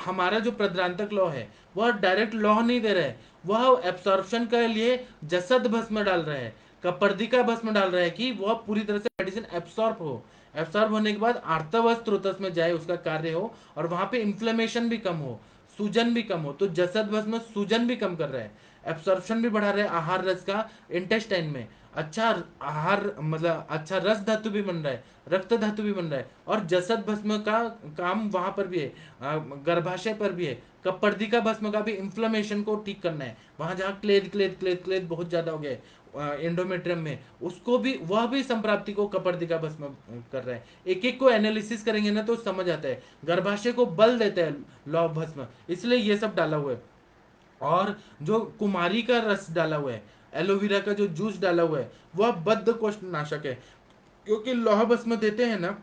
हमारा जो प्रद्रांतक लौ है वह डायरेक्ट लौह नहीं दे रहा है, वह एब्सॉर्प्शन के लिए जसद भस्म डाल रहा है, कपर्दिका भस्म डाल रहा है कि वह पूरी तरह से मेडिसिन एब्सॉर्ब हो। एब्सॉर्ब होने के बाद आर्तव स्त्रोतस में जाए, उसका कार्य हो और वहां पे इन्फ्लेमेशन भी कम हो, सूजन भी कम हो। तो जसद भस्म सूजन भी कम कर रहा है, एब्सॉर्प्शन भी बढ़ा रहा है आहार रस का इंटेस्टाइन में, अच्छा आहार मतलब अच्छा रस धातु भी बन रहा है, रक्त धातु भी बन रहा है। और जसद भस्म का काम वहां पर भी है, गर्भाशय पर भी है। कपर्दिका भस्म का भी इन्फ्लेमेशन को ठीक करना है, वहां जहाँ क्लेद क्लेद क्लेद क्लेद बहुत ज्यादा हो गया है एंडोमेट्रियम में, उसको भी वह भी संप्राप्ति को कपर्दिका भस्म कर रहा है। एक एक को एनालिसिस करेंगे ना तो समझ आता है, गर्भाशय को बल देता है लौ भस्म, इसलिए ये सब डाला हुआ है। और जो कुमारी का रस डाला हुआ है, एलोवेरा का जो जूस डाला हुआ है, वह बद्ध कोष्ठ नाशक है। क्योंकि लौह भस्म देते हैं ना,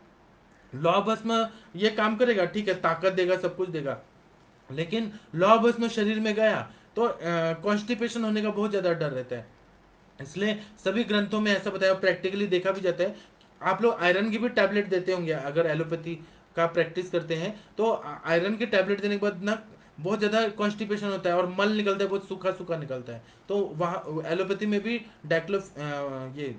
लौह भस्म ये काम करेगा, ठीक है, ताकत देगा, सब कुछ देगा, लेकिन लौह भस्म शरीर में गया तो कॉन्स्टिपेशन होने का बहुत ज्यादा डर रहता है। इसलिए सभी ग्रंथों में ऐसा बताया, प्रैक्टिकली देखा भी जाता है। आप लोग आयरन की भी टैबलेट देते होंगे अगर एलोपैथी का प्रैक्टिस करते हैं तो, आयरन की टैबलेट देने के बाद ना बहुत ज्यादा कॉन्स्टिपेशन होता है और मल निकलता है, बहुत सूखा सूखा निकलता है। तो वहाँ एलोपैथी में भी डाइक्लो ये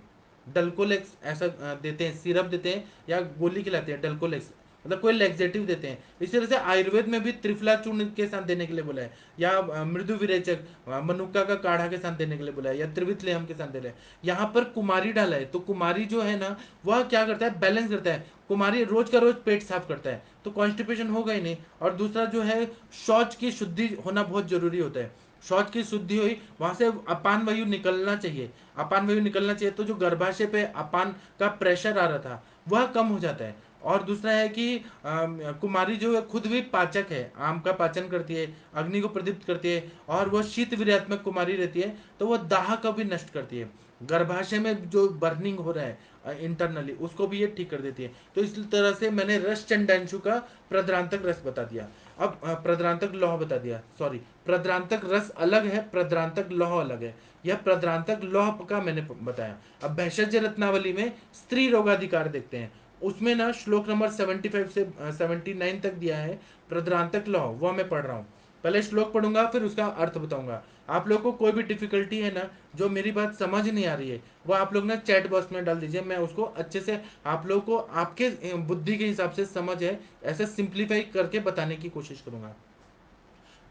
डल्कोलेक्स ऐसा देते हैं, सिरप देते हैं या गोली खिलाते हैं डल्कोलेक्स, मतलब कोई लेक्सेटिव देते हैं। इसी तरह से आयुर्वेद में भी त्रिफला चूर्ण के साथ देने के लिए बोला है, या मृदु विरेचक मनुक्का का काढ़ा के साथ देने के लिए बोला है, या त्रिवितलेहम के साथ दे रहा है। यहाँ पर कुमारी डाला है, तो कुमारी जो है ना वह क्या करता है, बैलेंस करता है। कुमारी रोज का रोज पेट साफ करता है तो कॉन्स्टिपेशन होगा ही नहीं। और दूसरा जो है, शौच की शुद्धि होना बहुत जरूरी होता है। शौच की शुद्धि हुई, वहां से अपान वायु निकलना चाहिए, अपान वायु निकलना चाहिए, तो जो गर्भाशय पे अपान का प्रेशर आ रहा था वह कम हो जाता है। और दूसरा है कि कुमारी जो है खुद भी पाचक है, आम का पाचन करती है, अग्नि को प्रदीप्त करती है, और वह शीत वीर्यात्मक कुमारी रहती है, तो वह दाह को भी नष्ट करती है। गर्भाशय में जो बर्निंग हो रहा है इंटरनली, उसको भी ये ठीक कर देती है। तो इस तरह से मैंने रस चंडांशु का प्रद्रांतक रस बता दिया। अब प्रद्रांतक लौह बता दिया, सॉरी, प्रद्रांतक रस अलग है, प्रद्रांतक लौह अलग है। यह प्रद्रांतक लौह का मैंने बताया। अब भैषज रत्नावली में स्त्री रोगाधिकार देखते हैं, उसमें ना श्लोक नंबर 75 से 79 तक दिया है प्रद्रांतक लौह, वह मैं पढ़ रहा हूँ। पहले श्लोक पढ़ूंगा फिर उसका अर्थ बताऊंगा। आप लोग को कोई भी डिफिकल्टी है ना, जो मेरी बात समझ नहीं आ रही है, वो आप लोग ना चैट बॉक्स में डाल दीजिए, मैं उसको अच्छे से आप लोग को आपके बुद्धि के हिसाब से समझ है ऐसे सिंप्लीफाई करके बताने की कोशिश करूंगा।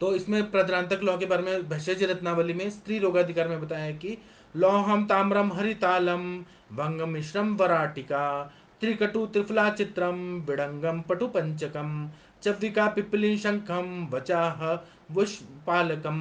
तो इसमें प्रद्रांतक लौ के बारे में भैषज रत्नावली में स्त्री रोगाधिकार में बताया है कि लौहम ताम्रम हरितालम भंग मिश्रम वराटिका त्रिकटु त्रिफला चित्रम बिडंगम पटु पंचकम चव्विका पिप्पली शंखम वचाह वुष्पालकम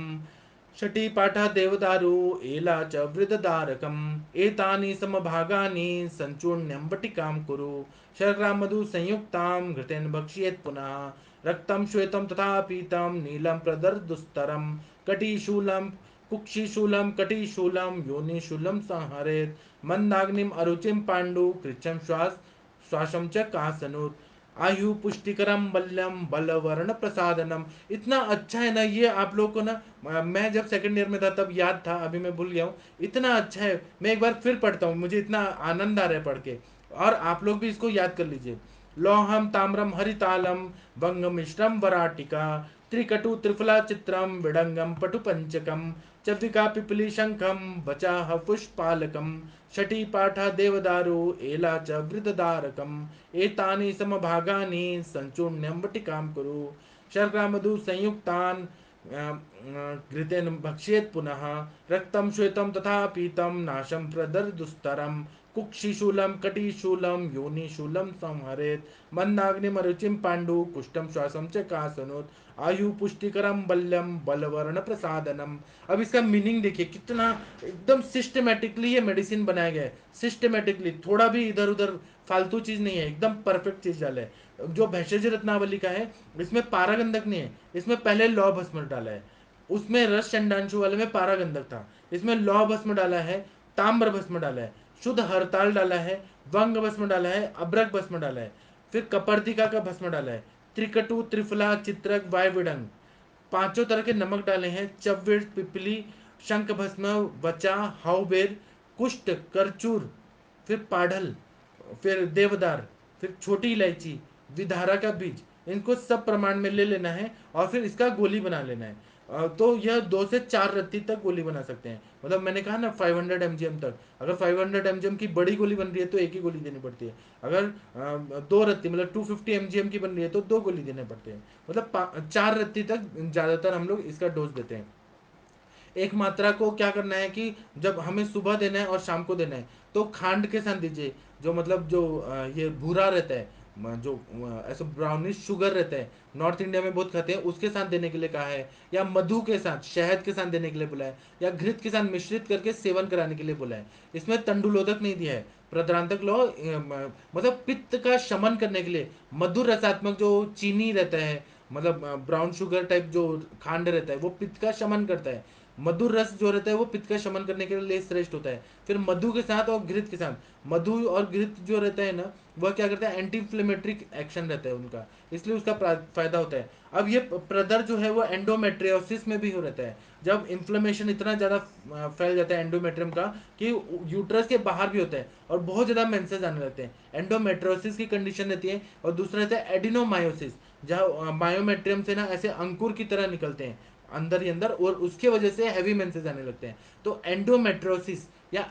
षटी पाठा देवदारु एला च वृदधारकम एतानि समभागानि संचूर्ण्यं वटिकां कुरु शर्करा मधु संयुक्तां घृतेन भक्ष्येत् पुनः रक्तं श्वेतं तथा पीतं नीलं प्रदर्दुस्तरं कटिशूलं कुक्षिशूलं कटिशूलं योनिशूलं संहरेत् मंदाग्निम अरुचिम पांडु कृच्छं श्वासम च कासनुत आयु पुष्टिकरम बल्यम बलवर्ण प्रसादनम। इतना अच्छा है ना ये, आप लोग को ना मैं जब सेकंड ईयर में था तब याद था, अभी मैं भूल गया हूँ। इतना अच्छा है, मैं एक बार फिर पढ़ता हूँ, मुझे इतना आनंद आ रहा है पढ़ के। और आप लोग भी इसको याद कर लीजिए। लोहम ताम्रम हरितालम वंग मिश्रम वराटिका त्रिकटु त्रिफला चित्रम विडंगम पटु पंचकम चव्विका पिपली शंखम बचाह पुष्पालकम षटी पाठा देवदारु एला च वृदधारकम एतानि समभागानि संचूर्ण्यं वटिकां कुरु शर्करा मधु संयुक्तान् घृतेन भक्ष्येत् पुनः रक्तं श्वेतं तथा पीतं नाशं प्रदर्दुस्तरं कुक्षिशूलं कटिशूलं योनिशूलं संहरेत् मंदाग्निमरुचिं पांडु कुष्ठं श्वासं च कासनोत् आयु पुष्टिकरम बल्यम बलवर्ण प्रसादनम। अब इसका मीनिंग देखिए कितना एकदम सिस्टमेटिकली ये मेडिसिन बनाया गया है, सिस्टमेटिकली, थोड़ा भी इधर उधर फालतू चीज नहीं है, एकदम परफेक्ट चीज डाला है। जो भैषज रत्नावली का है इसमें पारागंधक नहीं है, इसमें पहले लौ भस्म डाला है, उसमें रस चंडांशु वाले में पारागंधक था। इसमें लौ भस्म डाला है, ताम्र भस्म डाला है, शुद्ध हरताल डाला है, वंग भस्म डाला है, अब्रक भस्म डाला है, फिर कपर्दिका का भस्म डाला है, त्रिकटु, त्रिफला, चित्रक, वायविडंग, पांचों तरह के नमक डाले हैं, चव्विड़, पिपली, शंख भस्म, वचा, हाउबेर, कुष्ठ, करचूर, फिर पाढ़ल, फिर देवदार, फिर छोटी इलायची, विधारा का बीज, इनको सब प्रमाण में ले लेना है और फिर इसका गोली बना लेना है। तो यह 2 से 4 रत्ती तक गोली बना सकते हैं। मतलब मैंने कहा ना 500 mgm तक। अगर 500 mgm की बड़ी गोली बन रही है तो एक ही गोली देनी पड़ती है। अगर 2 रत्ती मतलब 250 mgm की बन रही है तो 2 गोली देने पड़ते हैं। मतलब 4 रत्ती तक ज्यादातर हम लोग इसका डोज देते हैं। एक मात्रा को क्या करना है कि जब हमें सुबह देना है और शाम को देना है तो खांड के साथ दीजिए। जो मतलब जो ये भूरा रहता है, जो ऐसा ब्राउनिश शुगर रहता है, नॉर्थ इंडिया में बहुत खाते हैं, उसके साथ देने के लिए कहा है, या मधु के साथ, शहद के साथ देने के लिए बोला है, या घृत के साथ मिश्रित करके सेवन कराने के लिए बोला है। इसमें तंडुलोदक नहीं दिया है। प्रद्रांतक लो मतलब पित्त का शमन करने के लिए मधुर रसात्मक जो चीनी रहता है, मतलब ब्राउन शुगर टाइप जो खांड रहता है, वो पित्त का शमन करता है। मधुर रस जो रहता है वो पित्त का शमन करने के लिए श्रेष्ठ होता है। फिर मधु के साथ और घृत के साथ, मधु और घृत जो रहता है ना, वह क्या करता है, एंटी इन्फ्लेमेटरी एक्शन रहता है उनका, इसलिए उसका फायदा होता है। अब ये प्रदर जो है वो एंडोमेट्रियोसिस में भी हो रहता है। जब इन्फ्लेमेशन इतना ज्यादा फैल जाता है एंडोमेट्रियम का कि यूट्रस के बाहर भी होता है और बहुत ज्यादा मेंसेस आने लगते हैं, एंडोमेट्रियोसिस की कंडीशन रहती है। और दूसरा रहता है एडिनोमायोसिस, जहाँ मायोमेट्रियम से ना ऐसे अंकुर की तरह निकलते हैं अंदर ही अंदर, और उसके वजह से हैवी मेंसेस आने लगते हैं। तो एंडोमेट्रोसिस या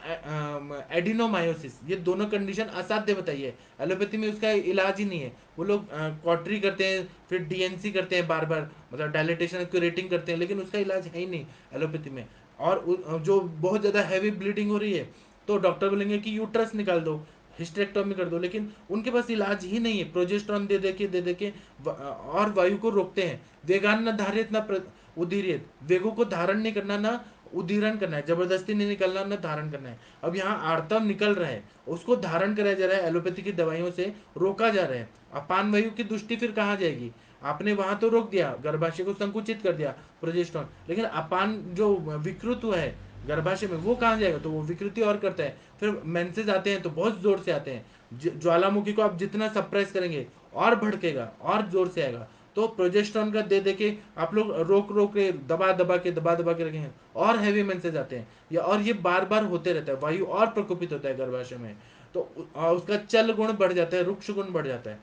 एडिनोमायोसिस, ये दोनों कंडीशन असाध्य बताई है। एलोपैथी में उसका इलाज ही नहीं है। वो लोग कॉटरी करते हैं, फिर डीएनसी करते हैं बार बार, मतलब डायलिटेशन क्यूरेटिंग करते हैं, लेकिन उसका इलाज है ही नहीं एलोपैथी में। और जो बहुत ज़्यादा हैवी ब्लीडिंग हो रही है तो डॉक्टर बोलेंगे कि यूट्रस निकाल दो, हिस्टेक्टोमी कर दो, लेकिन उनके पास इलाज ही नहीं है। प्रोजेस्ट्रॉन दे दे के और वायु को रोकते हैं। वेगान न धारित न उदीरित, वेगों को धारण नहीं करना ना उदीरण करना है, जबरदस्ती नहीं निकलना ना धारण करना है। अब यहाँ आर्तव निकल रहा है, उसको धारण कराया जा रहा है, एलोपैथी की दवाइयों से रोका जा रहा है। अपान वायु की दृष्टि फिर कहाँ जाएगी? आपने वहां तो रोक दिया, गर्भाशय को संकुचित कर दिया प्रोजेस्ट्रॉन, लेकिन अपान जो विकृत हुआ है गर्भाशय में वो कहाँ जाएगा? तो वो विकृति और करता है। फिर मेंसेज आते हैं तो बहुत जोर से आते हैं। ज्वालामुखी को आप जितना सप्रेस करेंगे और भड़केगा और जोर से आएगा। तो प्रोजेस्ट्रॉन का दे दे के आप लोग रोक रोक के दबा दबा के रखेंगे और हैवी मेंसेज आते हैं, या और ये बार बार होते रहता है, वायु और प्रकोपित होता है गर्भाशय में। तो उसका चल गुण बढ़ जाता है, रुक्ष गुण बढ़ जाता है।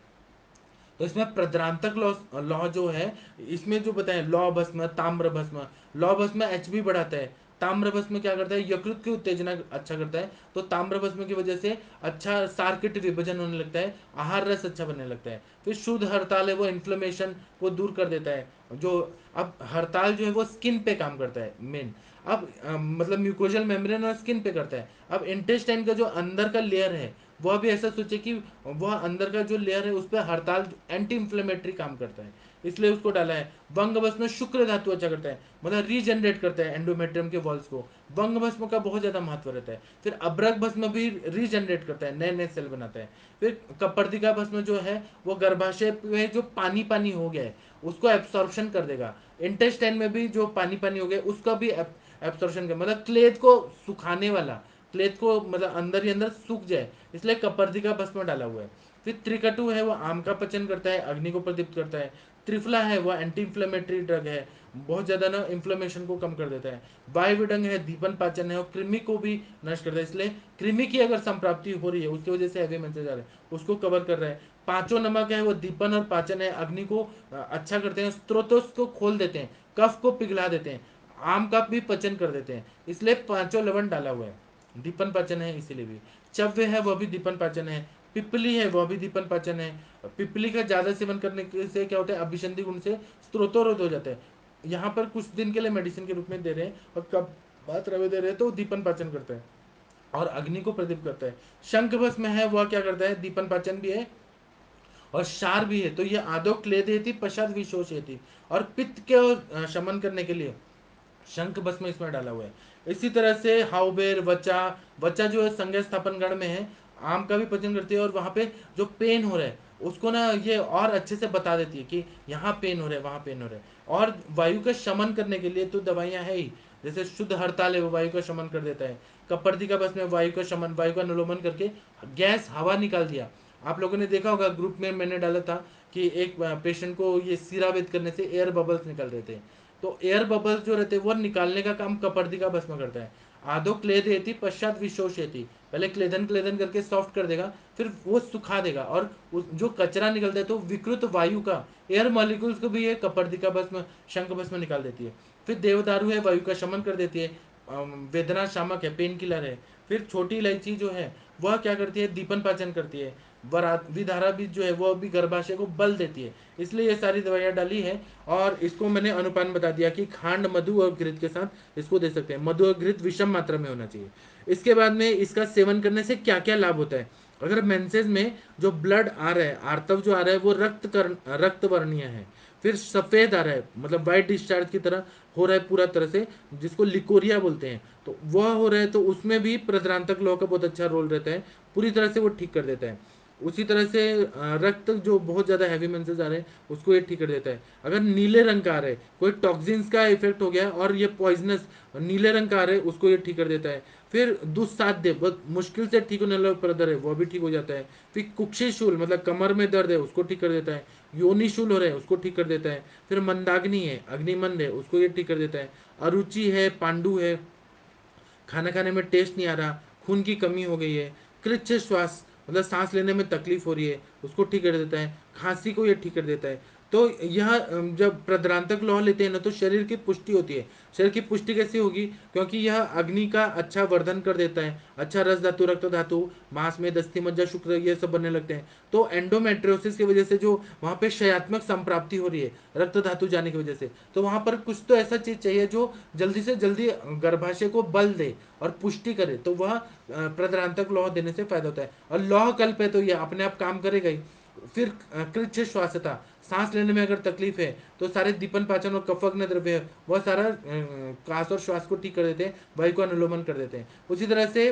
तो इसमें प्रद्रांतक लौ लौ जो है, इसमें जो बताए लौ भस्म, ताम्र भस्म। लौ भस्म एचबी बढ़ाता है, ताम्र भस्म क्या करता है, यकृत की उत्तेजना अच्छा करता है। तो ताम्र भस्म की वजह से अच्छा सार्किट विभाजन होने लगता है, आहार रस अच्छा बनने लगता है। फिर शुद्ध हड़ताल है वो इन्फ्लेमेशन को दूर कर देता है। जो अब हड़ताल जो है वो स्किन पे काम करता है मेन। अब मतलब म्यूकोजल मेम्ब्रेन और स्किन पे करता है। अब इंटेस्टाइन का जो अंदर का लेयर है वह भी ऐसा सोचे कि वह अंदर का जो लेयर है उस पर हड़ताल एंटी इंफ्लेमेटरी काम करता है, इसलिए उसको डाला है। वंग भस्म में शुक्र धातु अच्छा करता है, मतलब रीजनरेट करता है एंडोमेट्रियम के वॉल्स को। वंग भस्म का बहुत ज्यादा महत्व रहता है। फिर अब्रक भस्म भी रीजनरेट करता है, नए नए सेल बनाता है। फिर कपर्दिका भस्म जो है वो गर्भाशय में जो पानी पानी हो गया है उसको एब्सॉर्प्शन कर देगा। इंटेस्टाइन में भी जो पानी पानी हो गया उसका भी एब्सॉर्प्शन कर, मतलब क्लेद को सुखाने वाला, क्लेद को मतलब अंदर ही अंदर सूख जाए, इसलिए कपर्दिका भस्म डाला हुआ है। फिर त्रिकटु है वो आम का पचन करता है, अग्नि को प्रदीप्त करता है। त्रिफला है वो एंटी इंफ्लेमेटरी ड्रग है, बहुत ज्यादा ना इन्फ्लेमेशन को कम कर देता है। वायुविडंग है दीपन पाचन है और कृमि को भी नष्ट करता है, इसलिए कृमि की अगर संप्राप्ति हो रही है उसकी वजह से हैवी मेंसेज आ रहे हैं उसको कवर कर रहा है। पांचों नमक है वो दीपन और पाचन है, अग्नि को अच्छा करते हैं, स्त्रोतों को खोल देते हैं, कफ को पिघला देते हैं, आम का भी पचन कर देते हैं, इसलिए पांचों लवण डाला हुआ है। दीपन पाचन है इसीलिए भी। चव्य है वह भी दीपन पाचन है। पिपली है वह भी दीपन पाचन है। पिपली का ज्यादा सेवन करने से क्या होता है, अभिसंधि गुण से स्त्रोतोरोध हो जाता है। यहाँ पर कुछ दिन के लिए मेडिसिन के रूप में दे रहे हैं और कब मात्रा में दे रहे हैं तो दीपन पाचन करता है और अग्नि को प्रदीप करता है। शंख भस्म है वह क्या करता है, दीपन पाचन भी है और क्षार भी है। तो ये आदो क्लेदे थी पश्चात विशोष थी। और पित्त के शमन करने के लिए शंख भस्म इसमें डाला हुआ है। इसी तरह से हाउबेर, वचा, वचा जो है संज्ञा स्थापन गण में है, आम का भी पचन करती है। और वहां पे जो पेन हो रहा है उसको ना ये और अच्छे से बता देती है कि यहाँ पेन हो रहा है, वहाँ पेन हो रहा है। और वायु का शमन करने के लिए तो दवाइयाँ है ही, जैसे शुद्ध हड़ताल है वो वायु का शमन कर देता है। कपर्दिका बस में वायु का शमन, वायु का अनुलोमन करके गैस हवा निकाल दिया। आप लोगों ने देखा होगा, ग्रुप में मैंने डाला था कि एक पेशेंट को ये सिरावेद करने से एयर बबल्स निकल रहे थे। तो एयर बबल्स जो रहते हैं वो निकालने का काम कपर्दिका भस्म करता है। आधो क्लेदयति पश्चात विशोषयति, पहले क्लेदन क्लेदन करके सॉफ्ट कर देगा, फिर वो सुखा देगा, और जो कचरा निकलता है तो विकृत वायु का, एयर मॉलिक्यूल्स को भी ये कपर्दिका भस्म, शंख भस्म निकाल देती है। फिर देवदारू है, वायु का शमन कर देती है। वेदना शामक है, पेन किलर है। फिर छोटी इलायची जो है वह क्या करती है, दीपन पाचन करती है। विधारा बीज जो है वो भी गर्भाशय को बल देती है। इसलिए ये सारी दवाइयाँ डाली है। और इसको मैंने अनुपान बता दिया कि खांड, मधु और घृत के साथ इसको दे सकते हैं। मधु और घृत विषम मात्रा में होना चाहिए। इसके बाद में इसका सेवन करने से क्या क्या लाभ होता है। अगर मेंसेस में जो ब्लड आ रहा है, आर्तव जो आ रहा है वो रक्त वर्णीय है। फिर सफेद आ रहा है, मतलब वाइट डिस्चार्ज की तरह हो रहा है पूरा तरह से, जिसको लिकोरिया बोलते हैं, तो वह हो रहा है, तो उसमें भी प्रद्रांतक लौह का बहुत अच्छा रोल रहता है। पूरी तरह से वो ठीक कर देता है। उसी तरह से रक्त जो बहुत ज़्यादा हैवी मेंसेस आ रहे हैं उसको ये ठीक कर देता है। अगर नीले रंग का आ रहा है, कोई टॉक्सिन्स का इफेक्ट हो गया और ये पॉइजनस नीले रंग का आ रहा है, उसको ये ठीक कर देता है। फिर दुस्साध्य, बहुत मुश्किल से ठीक होने वाला प्रदर है वो भी ठीक हो जाता है। फिर कुक्षिशूल, मतलब कमर में दर्द है, उसको ठीक कर देता है। योनिशूल हो रहा है, उसको ठीक कर देता है। फिर मंदाग्नि है, अग्निमंद है, उसको ये ठीक कर देता है। अरुचि है, पांडु है, खाना खाने में टेस्ट नहीं आ रहा, खून की कमी हो गई है। कृच्छ श्वास, मतलब सांस लेने में तकलीफ हो रही है, उसको ठीक कर देता है। खांसी को ये ठीक कर देता है। तो यह जब प्रद्रांतक लौह लेते हैं ना तो शरीर की पुष्टि होती है। शरीर की पुष्टि कैसे होगी, क्योंकि यह अग्नि का अच्छा वर्धन कर देता है। अच्छा रस धातु, रक्त धातु, मांस में दस्ती, मज्जा, शुक्र, ये सब बनने लगते हैं। तो एंडोमेट्रियोसिस की वजह से जो वहाँ पे क्षयात्मक संप्राप्ति हो रही है रक्त धातु जाने की वजह से, तो वहाँ पर कुछ तो ऐसा चीज चाहिए जो जल्दी से जल्दी गर्भाशय को बल दे और पुष्टि करे, तो वह प्रद्रांतक लौह देने से फायदा होता है। और लौह कल्प है तो यह अपने आप काम करेगा ही। फिर कृच्छ श्वासता, सांस लेने में अगर तकलीफ है तो सारे दीपन पाचन और कफग्न द्रव्य है वह सारा कास और श्वास को ठीक कर देते हैं, वायु को अनुलोमन कर देते हैं। उसी तरह से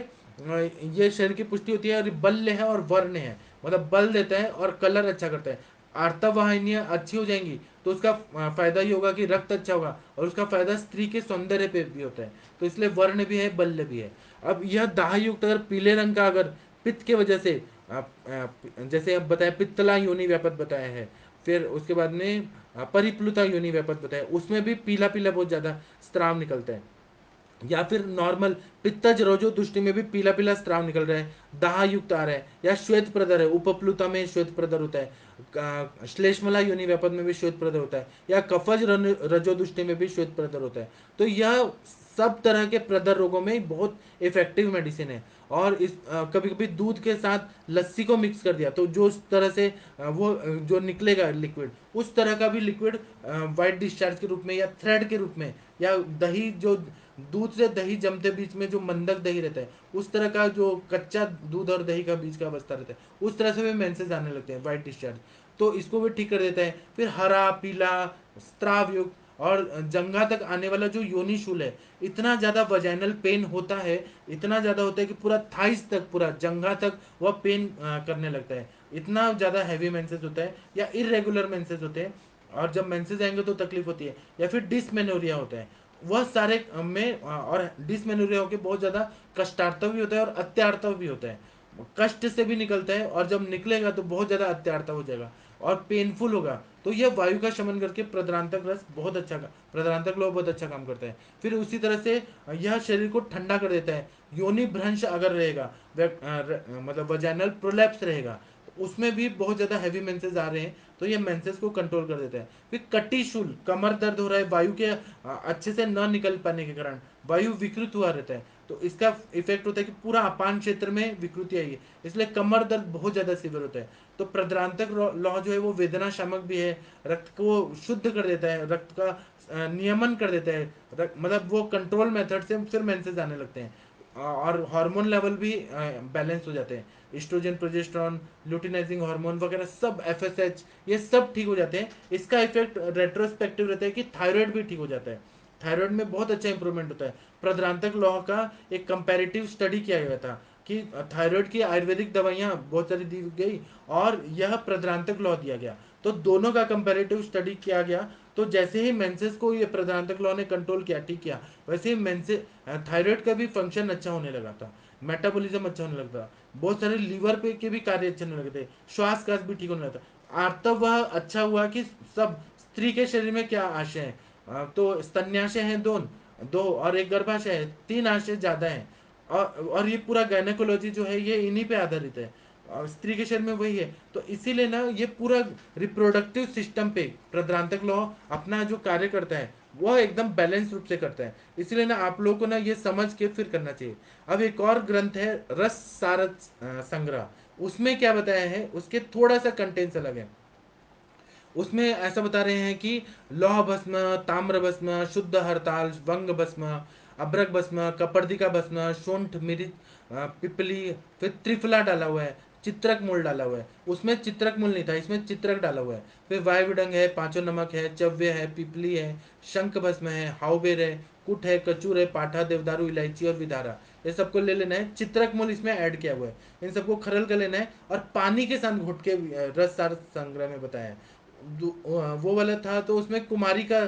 ये शरीर की पुष्टि होती है। और बल्य है और वर्ण है, मतलब बल देता है और कलर अच्छा करता है। आर्तवाहिनियां अच्छी हो जाएंगी तो उसका फायदा ये होगा कि रक्त अच्छा होगा, और उसका फायदा स्त्री के सौंदर्य पे भी होता है। तो इसलिए वर्ण भी है, बल्य भी है। अब यह दाहयुक्त अगर पीले रंग का, अगर पित्त के वजह से जैसे अब बताया पित्तला योनि व्यापक बताया है, फिर उसके बाद में परिप्लुता योनि व्यापक बताया, उसमें भी पीला पीला बहुत ज्यादा स्त्राव निकलता है। या फिर नॉर्मल पित्तज रजो दृष्टि में भी पीला पीला स्त्राव निकल रहा है, दाह युक्त आ रहा है, या श्वेत प्रदर है, उपप्लुता में श्वेत प्रदर होता है, श्लेष्मला योनि व्यापक में भी श्वेत प्रदर होता है, या कफज रजो दृष्टि में भी श्वेत प्रदर होता है। तो यह सब तरह के प्रदर रोगों में बहुत इफेक्टिव मेडिसिन है। और इस कभी कभी दूध के साथ लस्सी को मिक्स कर दिया तो जो उस तरह से जो निकलेगा लिक्विड, उस तरह का भी लिक्विड वाइट डिस्चार्ज के रूप में या थ्रेड के रूप में, या दही जो दूध से दही जमते बीच में जो मंदक दही रहता है, उस तरह का जो कच्चा दूध और दही का बीच का अवस्था रहता है, उस तरह से भी मेंसेस आने लगते हैं, वाइट डिस्चार्ज। तो इसको भी ठीक कर देता है। फिर हरा पीला स्त्राव युक्त और जंघा तक आने वाला जो योनि शूल है, इतना ज्यादा वजाइनल पेन होता है, इतना ज्यादा होता है कि पूरा थाइस तक, पूरा जंघा तक वह पेन करने लगता है। इतना ज्यादा हैवी मेंसेस होता है, या इरेगुलर मेंसेस होते हैं, और जब मेंसेस आएंगे तो तकलीफ होती है। या फिर डिसमेनोरिया होता है, वह सारे में और डिसमेनोरिया होकर बहुत ज्यादा कष्टार्थव भी होता है और अत्यार्थव भी होता है। कष्ट से भी निकलता है, और जब निकलेगा तो बहुत ज्यादा अत्यार्थव हो जाएगा और पेनफुल होगा। तो यह वायु का शमन करके प्रद्रांतक रस बहुत अच्छा, प्रद्रांतक लोह बहुत अच्छा काम करता है। फिर उसी तरह से यह शरीर को ठंडा कर देता है। योनि भ्रंश अगर रहेगा, मतलब वजाइनल प्रोलैप्स रहेगा, तो उसमें भी बहुत ज्यादा हैवी मेंसेस आ रहे हैं तो ये मेंसेस को कंट्रोल कर देता है। फिर कटिशूल, कमर दर्द हो रहा है वायु के अच्छे से न निकल पाने के कारण, वायु विकृत हुआ रहता है, तो इसका इफेक्ट होता है कि पूरा अपान क्षेत्र में विकृति आई है, इसलिए कमर दर्द बहुत ज्यादा सीवियर होता है। तो प्रद्रांतक लौह जो है वो वेदना शामक भी है, रक्त को शुद्ध कर देता है, रक्त का नियमन कर देता है, मतलब वो कंट्रोल मेथड से फिर मेंसेस आने लगते हैं। और हार्मोन लेवल भी बैलेंस हो जाते हैं, इस्ट्रोजन, प्रोजेस्टेरॉन, ल्यूटिनाइजिंग हार्मोन वगैरह सब, एफएसएच, ये सब ठीक हो जाते हैं। इसका इफेक्ट रेट्रोस्पेक्टिव रहता है कि थायराइड भी ठीक हो जाता है, थायराइड में बहुत अच्छा इंप्रूवमेंट होता है। प्रद्रांतक लौह का एक कंपैरेटिव स्टडी किया गया था, कि थायराइड की आयुर्वेदिक दवाइयाँ बहुत सारी दी गई और यह प्रद्रांतक लॉ दिया गया। तो दोनों का कंपैरेटिव स्टडी किया गया। तो जैसे ही मेंसेस को ये प्रद्रांतक लॉ ने कंट्रोल किया, ठीक किया, वैसे ही मेंसे थायराइड का भी फंक्शन अच्छा होने लगा था, मेटाबॉलिज्म अच्छा होने लगा था, बहुत सारे लीवर पे के भी कार्य अच्छे होने लगे थे, श्वास का भी ठीक होने लगा था। तब वह अच्छा हुआ कि सब स्त्री के शरीर में क्या आशय है, तो स्तन्याशय है दो और एक गर्भाशय है, 3 आशय ज्यादा है। और ये पूरा गायनेकोलॉजी जो है ये इन्हीं पे आधारित है, और स्त्री के शरीर में वही है। तो इसीलिए ना ये पूरा रिप्रोडक्टिव सिस्टम पे प्रद्रांतक लॉ अपना जो कार्य करता है वह एकदम बैलेंस रूप से करता है। इसलिए ना आप लोगों को ना ये समझ के फिर करना चाहिए। अब एक और ग्रंथ है रस सारस संग्रह, उसमें क्या बताया है, उसके थोड़ा सा कंटेंट्स अलग है। उसमें ऐसा बता रहे हैं कि लौह भस्म, ताम्र भस्म, शुद्ध हरताल, वंग भस्म, अभ्रक भस्म, कपर्दिका भस्म, शोंठ, मिरिच, पिपली, फिर त्रिफला डाला हुआ है, चित्रक मूल डाला हुआ है। उसमें चित्रक मूल नहीं था, इसमें चित्रक डाला हुआ है। फिर वायुविडंग है, पांचों नमक है, चव्य है, पिपली है, शंख भस्म है, हाउबेर है, कुट है, कचूर है, पाठा, देवदारू, इलायची और विदारा, ये सबको ले लेना है। चित्रक मूल इसमें ऐड किया हुआ है, इन सबको खरल कर लेना है और पानी के साथ घुट के रस सार संग्रह में बताया है। वो वाला था तो उसमें कुमारी का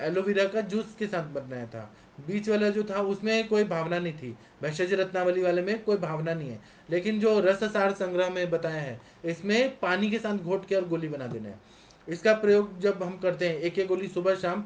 एलोवेरा का जूस के साथ बनाया था। बीच वाला जो था उसमें कोई भावना नहीं थी, भैषज रत्नावली वाले में कोई भावना नहीं है। लेकिन जो रस सार संग्रह में बताया है इसमें पानी के साथ घोट के और गोली बना देना है। इसका प्रयोग जब हम करते हैं, एक एक गोली सुबह शाम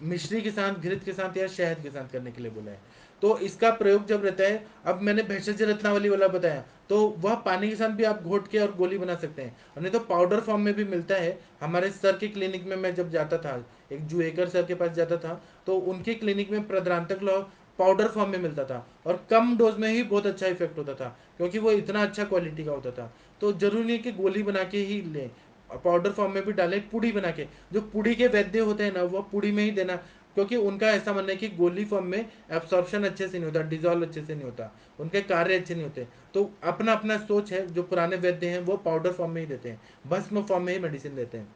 मिश्री के साथ, घृत के साथ या शहद के साथ करने के लिए बोला है। तो इसका प्रयोग जब रहता है, अब मैंने भेषज रत्नावली वाला बताया, तो वह पानी के साथ भी आप घोट के और गोली बना सकते हैं, और नहीं तो पाउडर फॉर्म में भी मिलता है। हमारे सर के क्लिनिक में मैं जब जाता था, एक जुएकर सर के पास जाता था, तो उनके क्लिनिक में प्रद्रांतक लौ पाउडर फॉर्म में मिलता था और कम डोज में ही बहुत अच्छा इफेक्ट होता था, क्योंकि वो इतना अच्छा क्वालिटी का होता था। तो जरूरी नहीं कि गोली बना के ही लें, पाउडर फॉर्म में भी डालें, पुड़ी बना के। जो पुड़ी के वैद्य होते हैं ना, वो पुड़ी में ही देना, क्योंकि उनका ऐसा मानना है कि गोली फॉर्म में एब्सॉर्प्शन अच्छे से नहीं होता, डिजोल्व अच्छे से नहीं होता, उनके कार्य अच्छे नहीं होते। तो अपना अपना सोच है, जो पुराने वैद्य हैं वो पाउडर फॉर्म में ही देते हैं, भस्म फॉर्म में ही मेडिसिन देते हैं।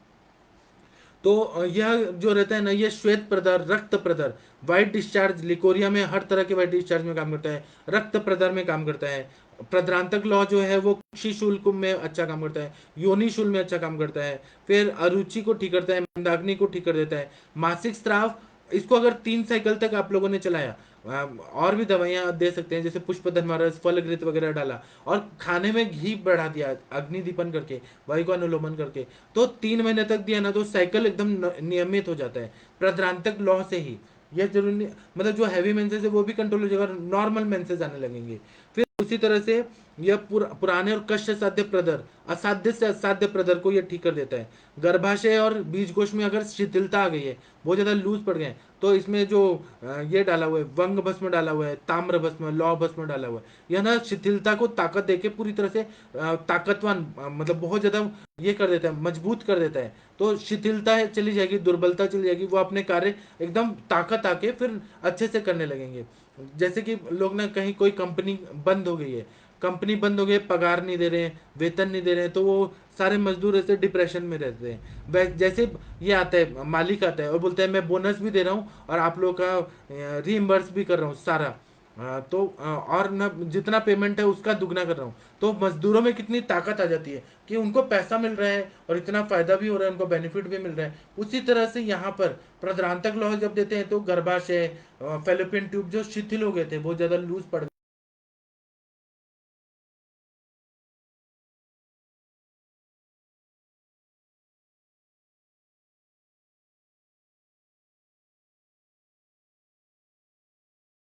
तो यह जो रहता है ना, ये श्वेत प्रदर, रक्त प्रदर, व्हाइट डिस्चार्ज, लिकोरिया में हर तरह के व्हाइट डिस्चार्ज में काम करता है, रक्त प्रदर में काम करता है। प्रद्रांतक लॉ जो है वो कुक्षी शुल्क में अच्छा काम करता है, योनि शुल्क में अच्छा काम करता है, फिर अरुचि को ठीक करता है, मंदाग्नि को ठीक कर देता है, मासिक स्त्राव। इसको अगर 3 साइकिल तक आप लोगों ने चलाया, और भी दवाइयां दे सकते हैं, जैसे पुष्पधर्मा रस, फलघृत वगैरह डाला, और खाने में घी बढ़ा दिया अग्नि दीपन करके, वायु का अनुलोमन करके, तो 3 महीने तक दिया ना, तो साइकिल एकदम नियमित हो जाता है प्रद्रांतक लॉ से ही। यह जरूरी मतलब जो हैवी मेंसेस है वो भी कंट्रोल हो जाएगा, नॉर्मल मेंसेस आने लगेंगे। फिर उसी तरह से यह पुराने और कष्ट साध्य प्रदर, असाध्य से असाध्य प्रदर को यह ठीक कर देता है। गर्भाशय और बीज कोश में अगर शिथिलता आ गई है, बहुत ज्यादा लूज पड़ गए, तो इसमें जो ये डाला हुआ है, वंग भस्म डाला हुआ है, ताम्र भस्म, लौह भस्म डाला हुआ है, यह ना शिथिलता को ताकत देके पूरी तरह से ताकतवान, मतलब बहुत ज्यादा ये कर देता है, मजबूत कर देता है। तो शिथिलता चली जाएगी, दुर्बलता चली जाएगी, वो अपने कार्य एकदम ताकत आके फिर अच्छे से करने लगेंगे। जैसे कि लोग ना, कहीं कोई कंपनी बंद हो गई है, कंपनी बंद हो गई, पगार नहीं दे रहे हैं, वेतन नहीं दे रहे हैं, तो वो सारे मजदूर ऐसे डिप्रेशन में रहते हैं। जैसे ये आता है, मालिक आता है और बोलता है मैं बोनस भी दे रहा हूँ और आप लोगों का रीइम्बर्स भी कर रहा हूँ सारा, और न जितना पेमेंट है उसका दुगना कर रहा हूँ, तो मजदूरों में कितनी ताकत आ जाती है कि उनको पैसा मिल रहा है और इतना फायदा भी हो रहा है, उनको बेनिफिट भी मिल रहा है। उसी तरह से यहाँ पर प्रद्रांतक लौह जब देते हैं तो गर्भाशय, फेलोपियन ट्यूब जो शिथिल हो गए थे, बहुत ज्यादा लूज पड़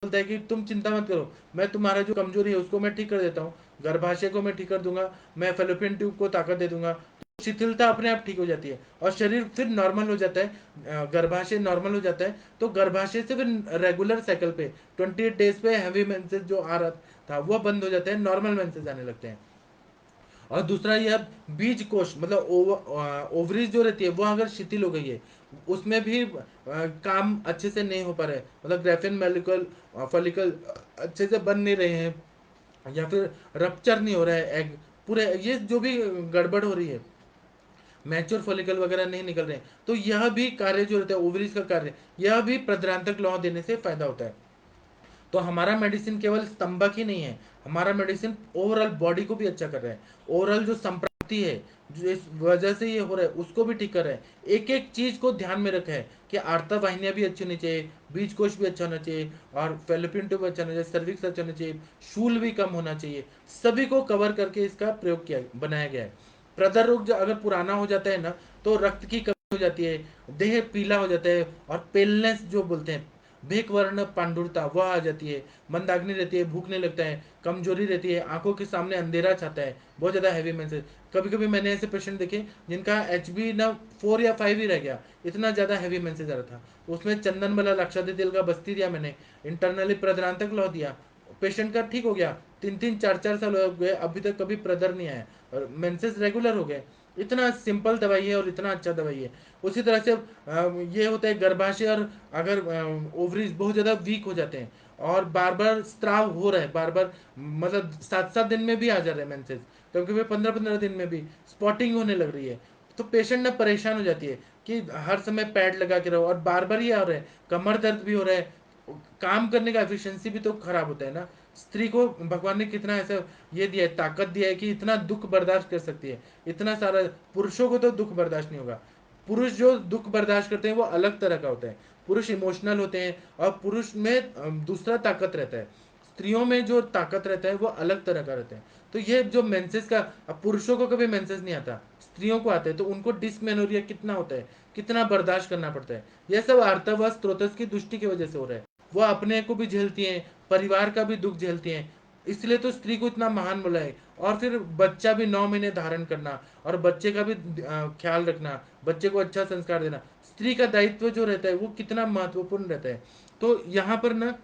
बोलता है कि तुम चिंता मत करो, मैं तुम्हारा जो कमजोरी है उसको मैं ठीक कर देता हूँ, गर्भाशय को मैं ठीक कर दूंगा, मैं फेलोपियन ट्यूब को ताकत दे दूंगा, तो शिथिलता अपने आप ठीक हो जाती है और शरीर फिर नॉर्मल हो जाता है, गर्भाशय नॉर्मल हो जाता है। तो गर्भाशय से फिर रेगुलर साइकिल पे 28 डेज पे हैवी मेंसेस जो आ रहा था वो बंद हो जाता है, नॉर्मल मेंसेस आने लगते हैं। और दूसरा यह बीज कोश, मतलब ओवरीज जो रहती है वो अगर शिथिल हो गई है, उसमें भी काम अच्छे से नहीं हो पा रहा है, मतलब ग्रेफिन मेलिकल फॉलिकल अच्छे से बन नहीं रहे हैं, या फिर रप्चर नहीं हो रहा है एग पूरे, ये जो भी गड़बड़ हो रही है, मैच्योर फॉलिकल वगैरह नहीं निकल रहे हैं, तो यह भी कार्य जो रहता है ओवरीज का कार्य, यह भी प्रद्रांतक लौह देने से फायदा होता है। तो हमारा मेडिसिन केवल स्तंभक ही नहीं है, हमारा मेडिसिन ओवरऑल बॉडी को भी अच्छा कर रहा है, ओवरऑल जो संप्रति है जो इस वजह से ये हो रहा है उसको भी ठीक कर रहा है। एक एक चीज को ध्यान में रखा है कि आर्तव वाहिनियां भी अच्छी होनी चाहिए, बीज कोश भी अच्छा होना चाहिए, और फेलोपियन ट्यूब अच्छा होना चाहिए, सर्विक्स अच्छा होना चाहिए, शूल भी कम होना चाहिए, सभी को कवर करके इसका प्रयोग किया बनाया गया है। प्रदर रोग जो अगर पुराना हो जाता है ना, तो रक्त की कमी हो जाती है, देह पीला हो जाता है, और पेलनेस जो बोलते हैं, भेक वर्ण पांडुरता वह आ जाती है, मंदाग्नि रहती है, भूख नहीं लगता है, कमजोरी रहती है, आंखों के सामने अंधेरा छाता है, बहुत ज्यादा हैवी मेंसेस। कभी कभी मैंने ऐसे पेशेंट देखे जिनका एचबी ना 4 या 5 ही रह गया, इतना ज्यादा हैवी मेंसेस आ रहा था। तो उसमें चंदन वाला लक्षादि तेल का बस्ती दिया मैंने, इंटरनली प्रद्रांतक लौ दिया, पेशेंट का ठीक हो गया। 3-3 4-4 साल हो गए, अभी तक कभी प्रदर नहीं आया, और मेंसेस रेगुलर हो गए। इतना सिंपल दवाई है और इतना अच्छा दवाई है। उसी तरह से ये होता है गर्भाशय, और अगर ओवरीज बहुत ज़्यादा वीक हो जाते हैं और बार बार स्त्राव हो रहा है, बार बार मतलब 7-7 दिन में भी आ जा रहे हैं मेंसेस, कभी कभी 15-15 दिन में भी स्पॉटिंग होने लग रही है, तो पेशेंट ना परेशान हो जाती है कि हर समय पैड लगा के रहो, और बार बार ये हो रहा है, कमर दर्द भी हो रहा है, काम करने का एफिशिएंसी भी तो खराब होता है ना। स्त्री को भगवान ने कितना ऐसा ये दिया है, ताकत दिया है कि इतना दुख बर्दाश्त कर सकती है, इतना सारा। पुरुषों को तो दुख बर्दाश्त नहीं होगा। पुरुष जो दुख बर्दाश्त करते हैं वो अलग तरह का होता है, पुरुष इमोशनल होते हैं, और पुरुष में दूसरा ताकत रहता है, स्त्रियों में जो ताकत रहता है वो अलग तरह का रहता है। तो ये जो मेंसेस का, अब पुरुषों को कभी मेंसेस नहीं आता, स्त्रियों को आता है, तो उनको डिस्मेनोरिया कितना होता है, कितना बर्दाश्त करना पड़ता है। यह सब आर्तव व स्त्रोतस की दृष्टि की वजह से हो रहा है। वो अपने को भी झेलती हैं, परिवार का भी दुख झेलती हैं, इसलिए तो स्त्री को इतना महान बोला है। और फिर बच्चा भी 9 महीने धारण करना, और बच्चे का भी ख्याल रखना, बच्चे को अच्छा संस्कार देना, स्त्री का दायित्व जो रहता है वो कितना महत्वपूर्ण रहता है। तो यहाँ पर ना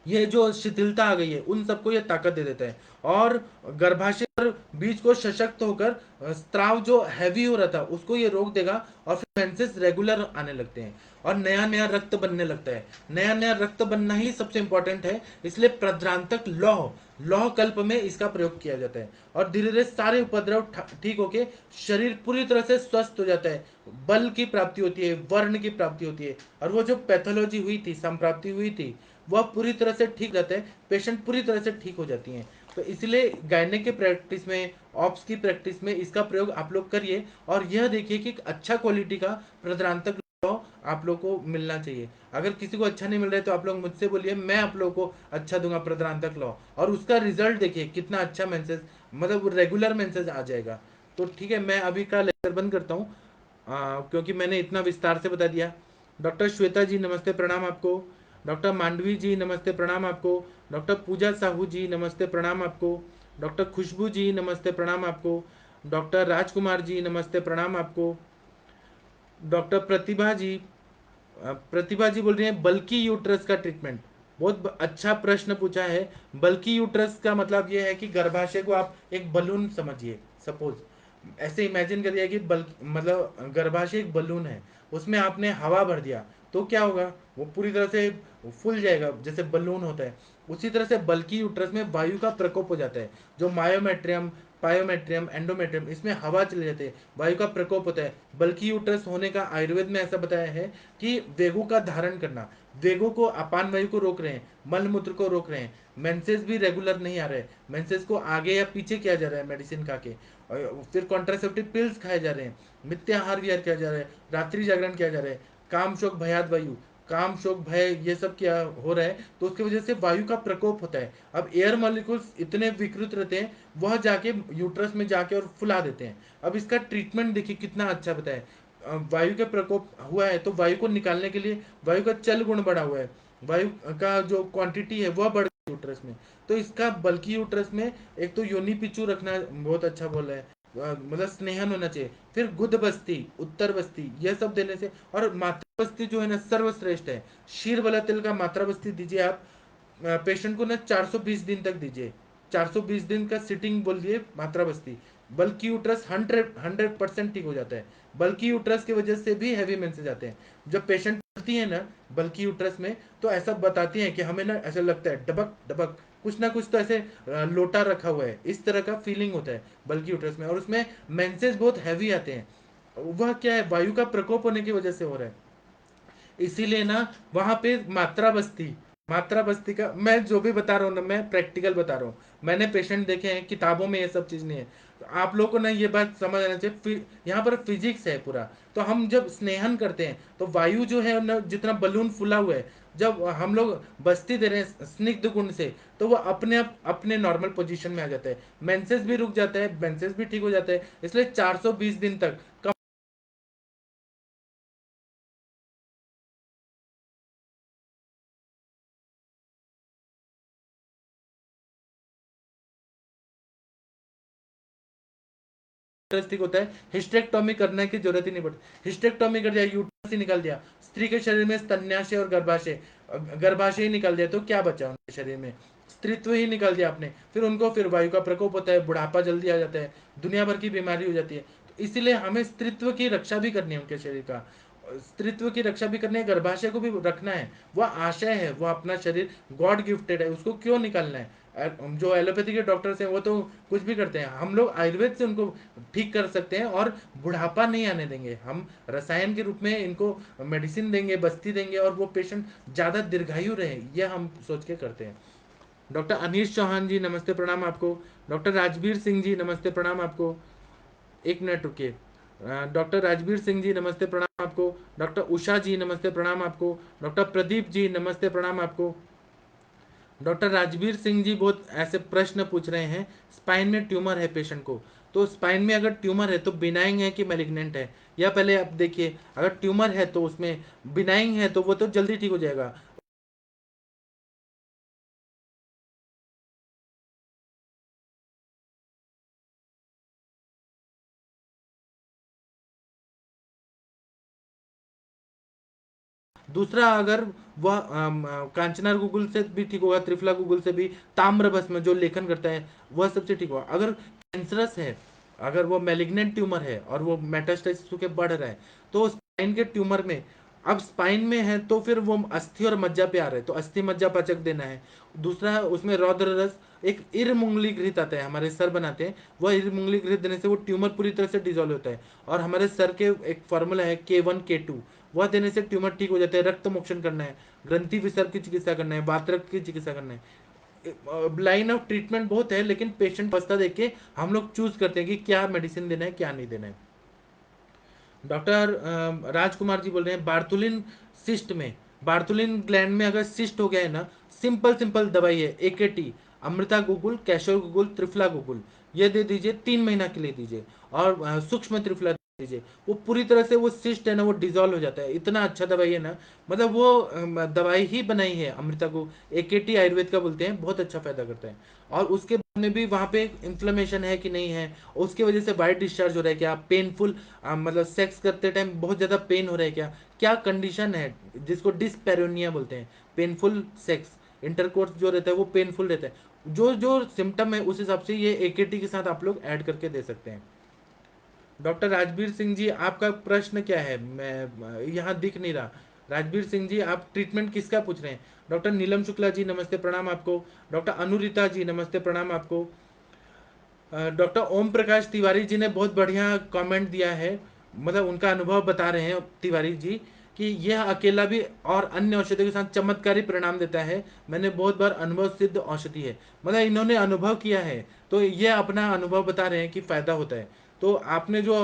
ये जो शिथिलता आ गई है उन सबको ये ताकत दे देता है, और गर्भाशय और बीज को सशक्त होकर स्त्राव जो हैवी हो रहा था उसको ये रोक देगा, और फिर मेंसेस रेगुलर आने लगते हैं, और नया नया रक्त बनने लगता है। नया नया रक्त बनना ही सबसे इंपॉर्टेंट है, इसलिए प्रद्रांतक लौह लौह कल्प में इसका प्रयोग किया जाता है, और धीरे धीरे सारे उपद्रव ठीक होके शरीर पूरी तरह से स्वस्थ हो जाता है, बल की प्राप्ति होती है, वर्ण की प्राप्ति होती है, और वो जो पैथोलॉजी हुई थी, संप्राप्ति हुई थी, वह पूरी तरह से ठीक रहता है, पेशेंट पूरी तरह से ठीक हो जाती हैं। तो इसलिए गायने के प्रैक्टिस में, ऑप्स की प्रैक्टिस में इसका प्रयोग आप लोग करिए, और यह देखिए कि अच्छा क्वालिटी का प्रद्रांतक आप लोग को मिलना चाहिए। अगर किसी को अच्छा नहीं मिल रहा है तो आप लोग मुझसे बोलिए, मैं आप लोग को अच्छा दूंगा प्रद्रांतक लॉ, और उसका रिजल्ट देखिए कितना अच्छा मेंसेस, मतलब रेगुलर मेंसेस आ जाएगा। तो ठीक है, मैं अभी का लेक्चर बंद करता हूँ, क्योंकि मैंने इतना विस्तार से बता दिया। डॉक्टर श्वेता जी नमस्ते प्रणाम आपको, डॉक्टर मांडवी जी नमस्ते प्रणाम आपको, डॉक्टर पूजा साहू जी नमस्ते प्रणाम आपको, डॉक्टर खुशबू जी नमस्ते प्रणाम आपको, डॉक्टर राजकुमार जी नमस्ते प्रणाम आपको, डॉक्टर प्रतिभा जी बोल रही हैं बल्कि यूट्रस का ट्रीटमेंट। बहुत अच्छा प्रश्न पूछा है। बल्कि यूट्रस का मतलब ये है कि गर्भाशय को आप एक बलून समझिए, सपोज ऐसे इमेजिन करिए कि मतलब गर्भाशय एक बलून है, उसमें आपने हवा भर दिया तो क्या होगा, वो पूरी तरह से फूल जाएगा जैसे बलून होता है। उसी तरह से बल्कि यूट्रस में वायु का प्रकोप हो जाता है, जो मायोमेट्रियम, पायोमेट्रियम, एंडोमेट्रियम, इसमें हवा चले जाते हैं, वायु का प्रकोप होता है। बल्कि यूट्रस होने का आयुर्वेद में ऐसा बताया है कि वेगों का धारण करना, वेगों को, अपान वायु को रोक रहे हैं, मल मूत्र को रोक रहे हैं, मेंसेस भी रेगुलर नहीं आ रहे, मेंसेस को आगे या पीछे किया जा रहा है मेडिसिन खा के, और फिर कॉन्ट्रासेप्टिव पिल्स खाए जा रहे हैं, मिथ्याहार विहार किया जा रहा है, रात्रि जागरण किया जा रहा है, काम शोक भयाद वायु, काम शोक भय ये सब क्या हो रहा है, तो उसकी वजह से वायु का प्रकोप होता है। अब एयर मॉलिक्यूल्स इतने विकृत रहते हैं, वह जाके यूट्रस में जाके और फुला देते हैं। अब इसका ट्रीटमेंट देखिए कितना अच्छा बताया, वायु के प्रकोप हुआ है तो वायु को निकालने के लिए वायु का चल गुण बढ़ा हुआ है, वायु का जो क्वांटिटी है वह बढ़ गई यूट्रस में। तो इसका बल्कि यूट्रस में एक तो योनि पिचू रखना बहुत अच्छा बोल रहा है, मतलब स्नेहन होना चाहिए, फिर गुद बस्ती, उत्तर बस्ती, यह सब देने से, और मात्रा बस्ती जो है ना सर्वश्रेष्ठ है। शीर वाला तिल का मात्रा बस्ती दीजिए आप पेशेंट को ना 420 दिन तक दीजिए, 420 दिन का सिटिंग बोल दिए मात्रा बस्ती, बल्कि यूट्रस 100% ठीक हो जाता है। बल्कि यूट्रस की वजह से भी हैवी मेंसेज आते हैं। जब पेशेंट करती है ना बल्कि यूट्रस में, तो ऐसा बताती हैं कि हमें ना ऐसा लगता है डबक डबक, कुछ ना कुछ तो ऐसे लोटा रखा हुआ है, इस तरह का फीलिंग होता है बल्कि यूट्रस में, और उसमें मेंसेज बहुत हैवी आते हैं। वह क्या है, वायु का प्रकोप होने की वजह से हो रहा है, इसीलिए ना वहां पे मात्रा बस्ती मात्रा बस्ती का मैं जो भी बता रहा हूँ ना, मैं प्रैक्टिकल बता रहा हूँ। मैंने पेशेंट देखे हैं, किताबों में ये सब चीज़ नहीं है। तो आप लोग को ना ये बात समझ आना चाहिए, यहाँ पर फिजिक्स है पूरा। तो हम जब स्नेहन करते हैं तो वायु जो है ना, जितना बलून फूला हुआ है, जब हम लोग बस्ती दे रहे हैं स्निग्ध गुण से, तो वो अपने आप अपने नॉर्मल पोजीशन में आ जाता है। मेंसेस भी रुक जाता है, मेंसेस भी ठीक हो जाता है। इसलिए 420 दिन तक ठीक होता है। हिस्टेक्टोमी करने की जरूरत ही नहीं पड़ती। हिस्टेक्टोमी कर दिया, यूट्रस ही निकाल दिया, स्त्री के शरीर में स्तन्याशय और गर्भाशय, गर्भाशय ही निकाल दिया, तो क्या बचा उनके शरीर में? स्त्रीत्व ही निकाल दिया आपने। फिर उनको फिर वायु का प्रकोप होता है, बुढ़ापा जल्दी आ जाता है, दुनिया भर की बीमारी हो जाती है। तो इसीलिए हमें स्त्रीत्व की रक्षा भी करनी है उनके शरीर का, स्त्रीत्व की रक्षा भी करनी है, गर्भाशय को भी रखना है। वह आशय है, वह अपना शरीर गॉड गिफ्टेड है, उसको क्यों निकालना है? जो एलोपैथी के डॉक्टर्स हैं वो तो कुछ भी करते हैं, हम लोग आयुर्वेद से उनको ठीक कर सकते हैं और बुढ़ापा नहीं आने देंगे। हम रसायन के रूप में इनको मेडिसिन देंगे, बस्ती देंगे, और वो पेशेंट ज़्यादा दीर्घायु रहे, ये हम सोच के करते हैं। डॉक्टर अनीश चौहान जी नमस्ते प्रणाम आपको। डॉक्टर राजवीर सिंह जी नमस्ते प्रणाम आपको। एक मिनट रुकिए। डॉक्टर राजवीर सिंह जी नमस्ते प्रणाम आपको। डॉक्टर उषा जी नमस्ते प्रणाम आपको। डॉक्टर प्रदीप जी नमस्ते प्रणाम आपको। डॉक्टर राजवीर सिंह जी बहुत ऐसे प्रश्न पूछ रहे हैं, स्पाइन में ट्यूमर है पेशेंट को, तो स्पाइन में अगर ट्यूमर है तो बिनाइंग है कि मैलिग्नेंट है, या पहले आप देखिए, अगर ट्यूमर है तो उसमें बिनाइंग है तो वो तो जल्दी ठीक हो जाएगा। दूसरा, अगर वह कांचना गूगल से भी ठीक होगा, त्रिफला गूगल से भी, ताम्र भस्म जो लेखन करता है वह सबसे ठीक होगा। अगर कैंसरस है, अगर वो मेलिग्नेंट ट्यूमर है और वो मेटास्टेसिस के बढ़ रहा है, तो स्पाइन के ट्यूमर में, अब स्पाइन में है तो फिर वो अस्थि और मज्जा पे आ रहा है, तो अस्थि मज्जा पाचक देना है। दूसरा, उसमें रौद्र रस, एक इरमुंगली घृत आता है, हमारे सर बनाते हैं, वह इरमुंगली घृत देने से वो ट्यूमर पूरी तरह से डिजोल्व होता है। और हमारे सर के एक फॉर्मूला है K1 K2, वह देने से ट्यूमर ठीक हो जाता है। रक्त मोक्षण करना है, ग्रंथि विसर्ग की चिकित्सा करना है, वातरक की चिकित्सा करना है। लाइन ऑफ ट्रीटमेंट बहुत है, लेकिन पेशेंट अवस्था देख के हम लोग चूज करते हैं कि क्या मेडिसिन देना है, क्या नहीं देना है। डॉक्टर राजकुमार जी बोल रहे हैं, बार्थुलिन सिस्ट में, बार्थुलिन ग्लैंड में अगर सिस्ट हो गया है ना, सिंपल सिंपल दवाई है, AKT, अमृता गुगुल, कैशोर गुगुल, त्रिफला गुगुल, ये दे दीजिए, 3 महीना के लिए दीजिए। और सूक्ष्म त्रिफला दे दीजिए, वो पूरी तरह से वो सिस्ट है ना वो डिजोल्व हो जाता है। इतना अच्छा दवाई है ना, मतलब वो दवाई ही बनाई है अमृता को, AKT आयुर्वेद का बोलते हैं, बहुत अच्छा फायदा करता है। और उसके बाद में भी वहाँ पे इन्फ्लेमेशन है कि नहीं है, उसकी वजह से वाइट डिस्चार्ज हो रहा है क्या, पेनफुल, मतलब सेक्स करते टाइम बहुत ज़्यादा पेन हो रहा है क्या, क्या कंडीशन है, जिसको डिस्पेरोनिया बोलते हैं, पेनफुल सेक्स, इंटरकोर्स जो रहता है वो पेनफुल रहता है, जो जो सिम्टम है उस हिसाब से ये AKT के साथ आप लोग ऐड करके दे सकते हैं। डॉक्टर राजवीर सिंह जी, आपका प्रश्न क्या है? मैं यहाँ दिख नहीं रहा। राजवीर सिंह जी, आप ट्रीटमेंट किसका पूछ रहे हैं? डॉक्टर नीलम शुक्ला जी नमस्ते प्रणाम आपको। डॉक्टर अनुरिता जी नमस्ते प्रणाम आपको। डॉक्टर ओम प्रकाश तिवारी जी ने बहुत बढ़िया कमेंट दिया है, मतलब उनका अनुभव बता रहे हैं तिवारी जी, कि यह अकेला भी और अन्य औषधियों के साथ चमत्कारी परिणाम देता है। मैंने बहुत बार अनुभव सिद्ध औषधि है, मतलब इन्होंने अनुभव किया है, तो ये अपना अनुभव बता रहे हैं कि फायदा होता है। तो आपने जो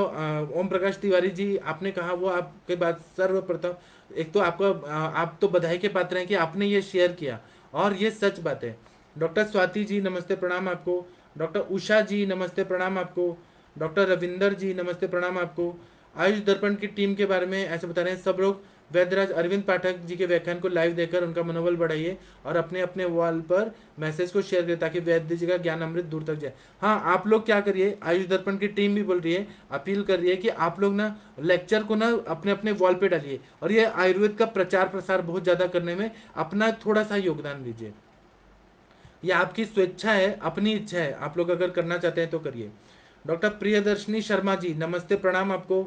ओम प्रकाश तिवारी जी आपने कहा, वो आपके बात सर्वप्रथम, एक तो आपका आप तो बधाई के पात्र हैं कि आपने ये शेयर किया, और ये सच बात है। डॉक्टर स्वाति जी नमस्ते प्रणाम आपको। डॉक्टर उषा जी नमस्ते प्रणाम आपको। डॉक्टर रविंदर जी नमस्ते प्रणाम आपको। आयुष दर्पण की टीम के बारे में ऐसे बता रहे हैं, सब लोग वैद्यराज अरविंद पाठक जी के व्याख्यान को लाइव देकर उनका मनोबल बढ़ाइए, और अपने अपने वॉल पर मैसेज को शेयर करिए, ताकि वैद्य जी का ज्ञान अमृत दूर तक जाए। हाँ, आप लोग क्या करिए, आयुष दर्पण की टीम भी बोल रही है, अपील कर रही है कि आप लोग ना लेक्चर को ना अपने अपने वॉल पे डालिए, और ये आयुर्वेद का प्रचार प्रसार बहुत ज़्यादा करने में अपना थोड़ा सा योगदान दीजिए। ये आपकी स्वेच्छा है, अपनी इच्छा है, आप लोग अगर करना चाहते हैं तो करिए। डॉक्टर प्रियदर्शनी शर्मा जी नमस्ते प्रणाम आपको।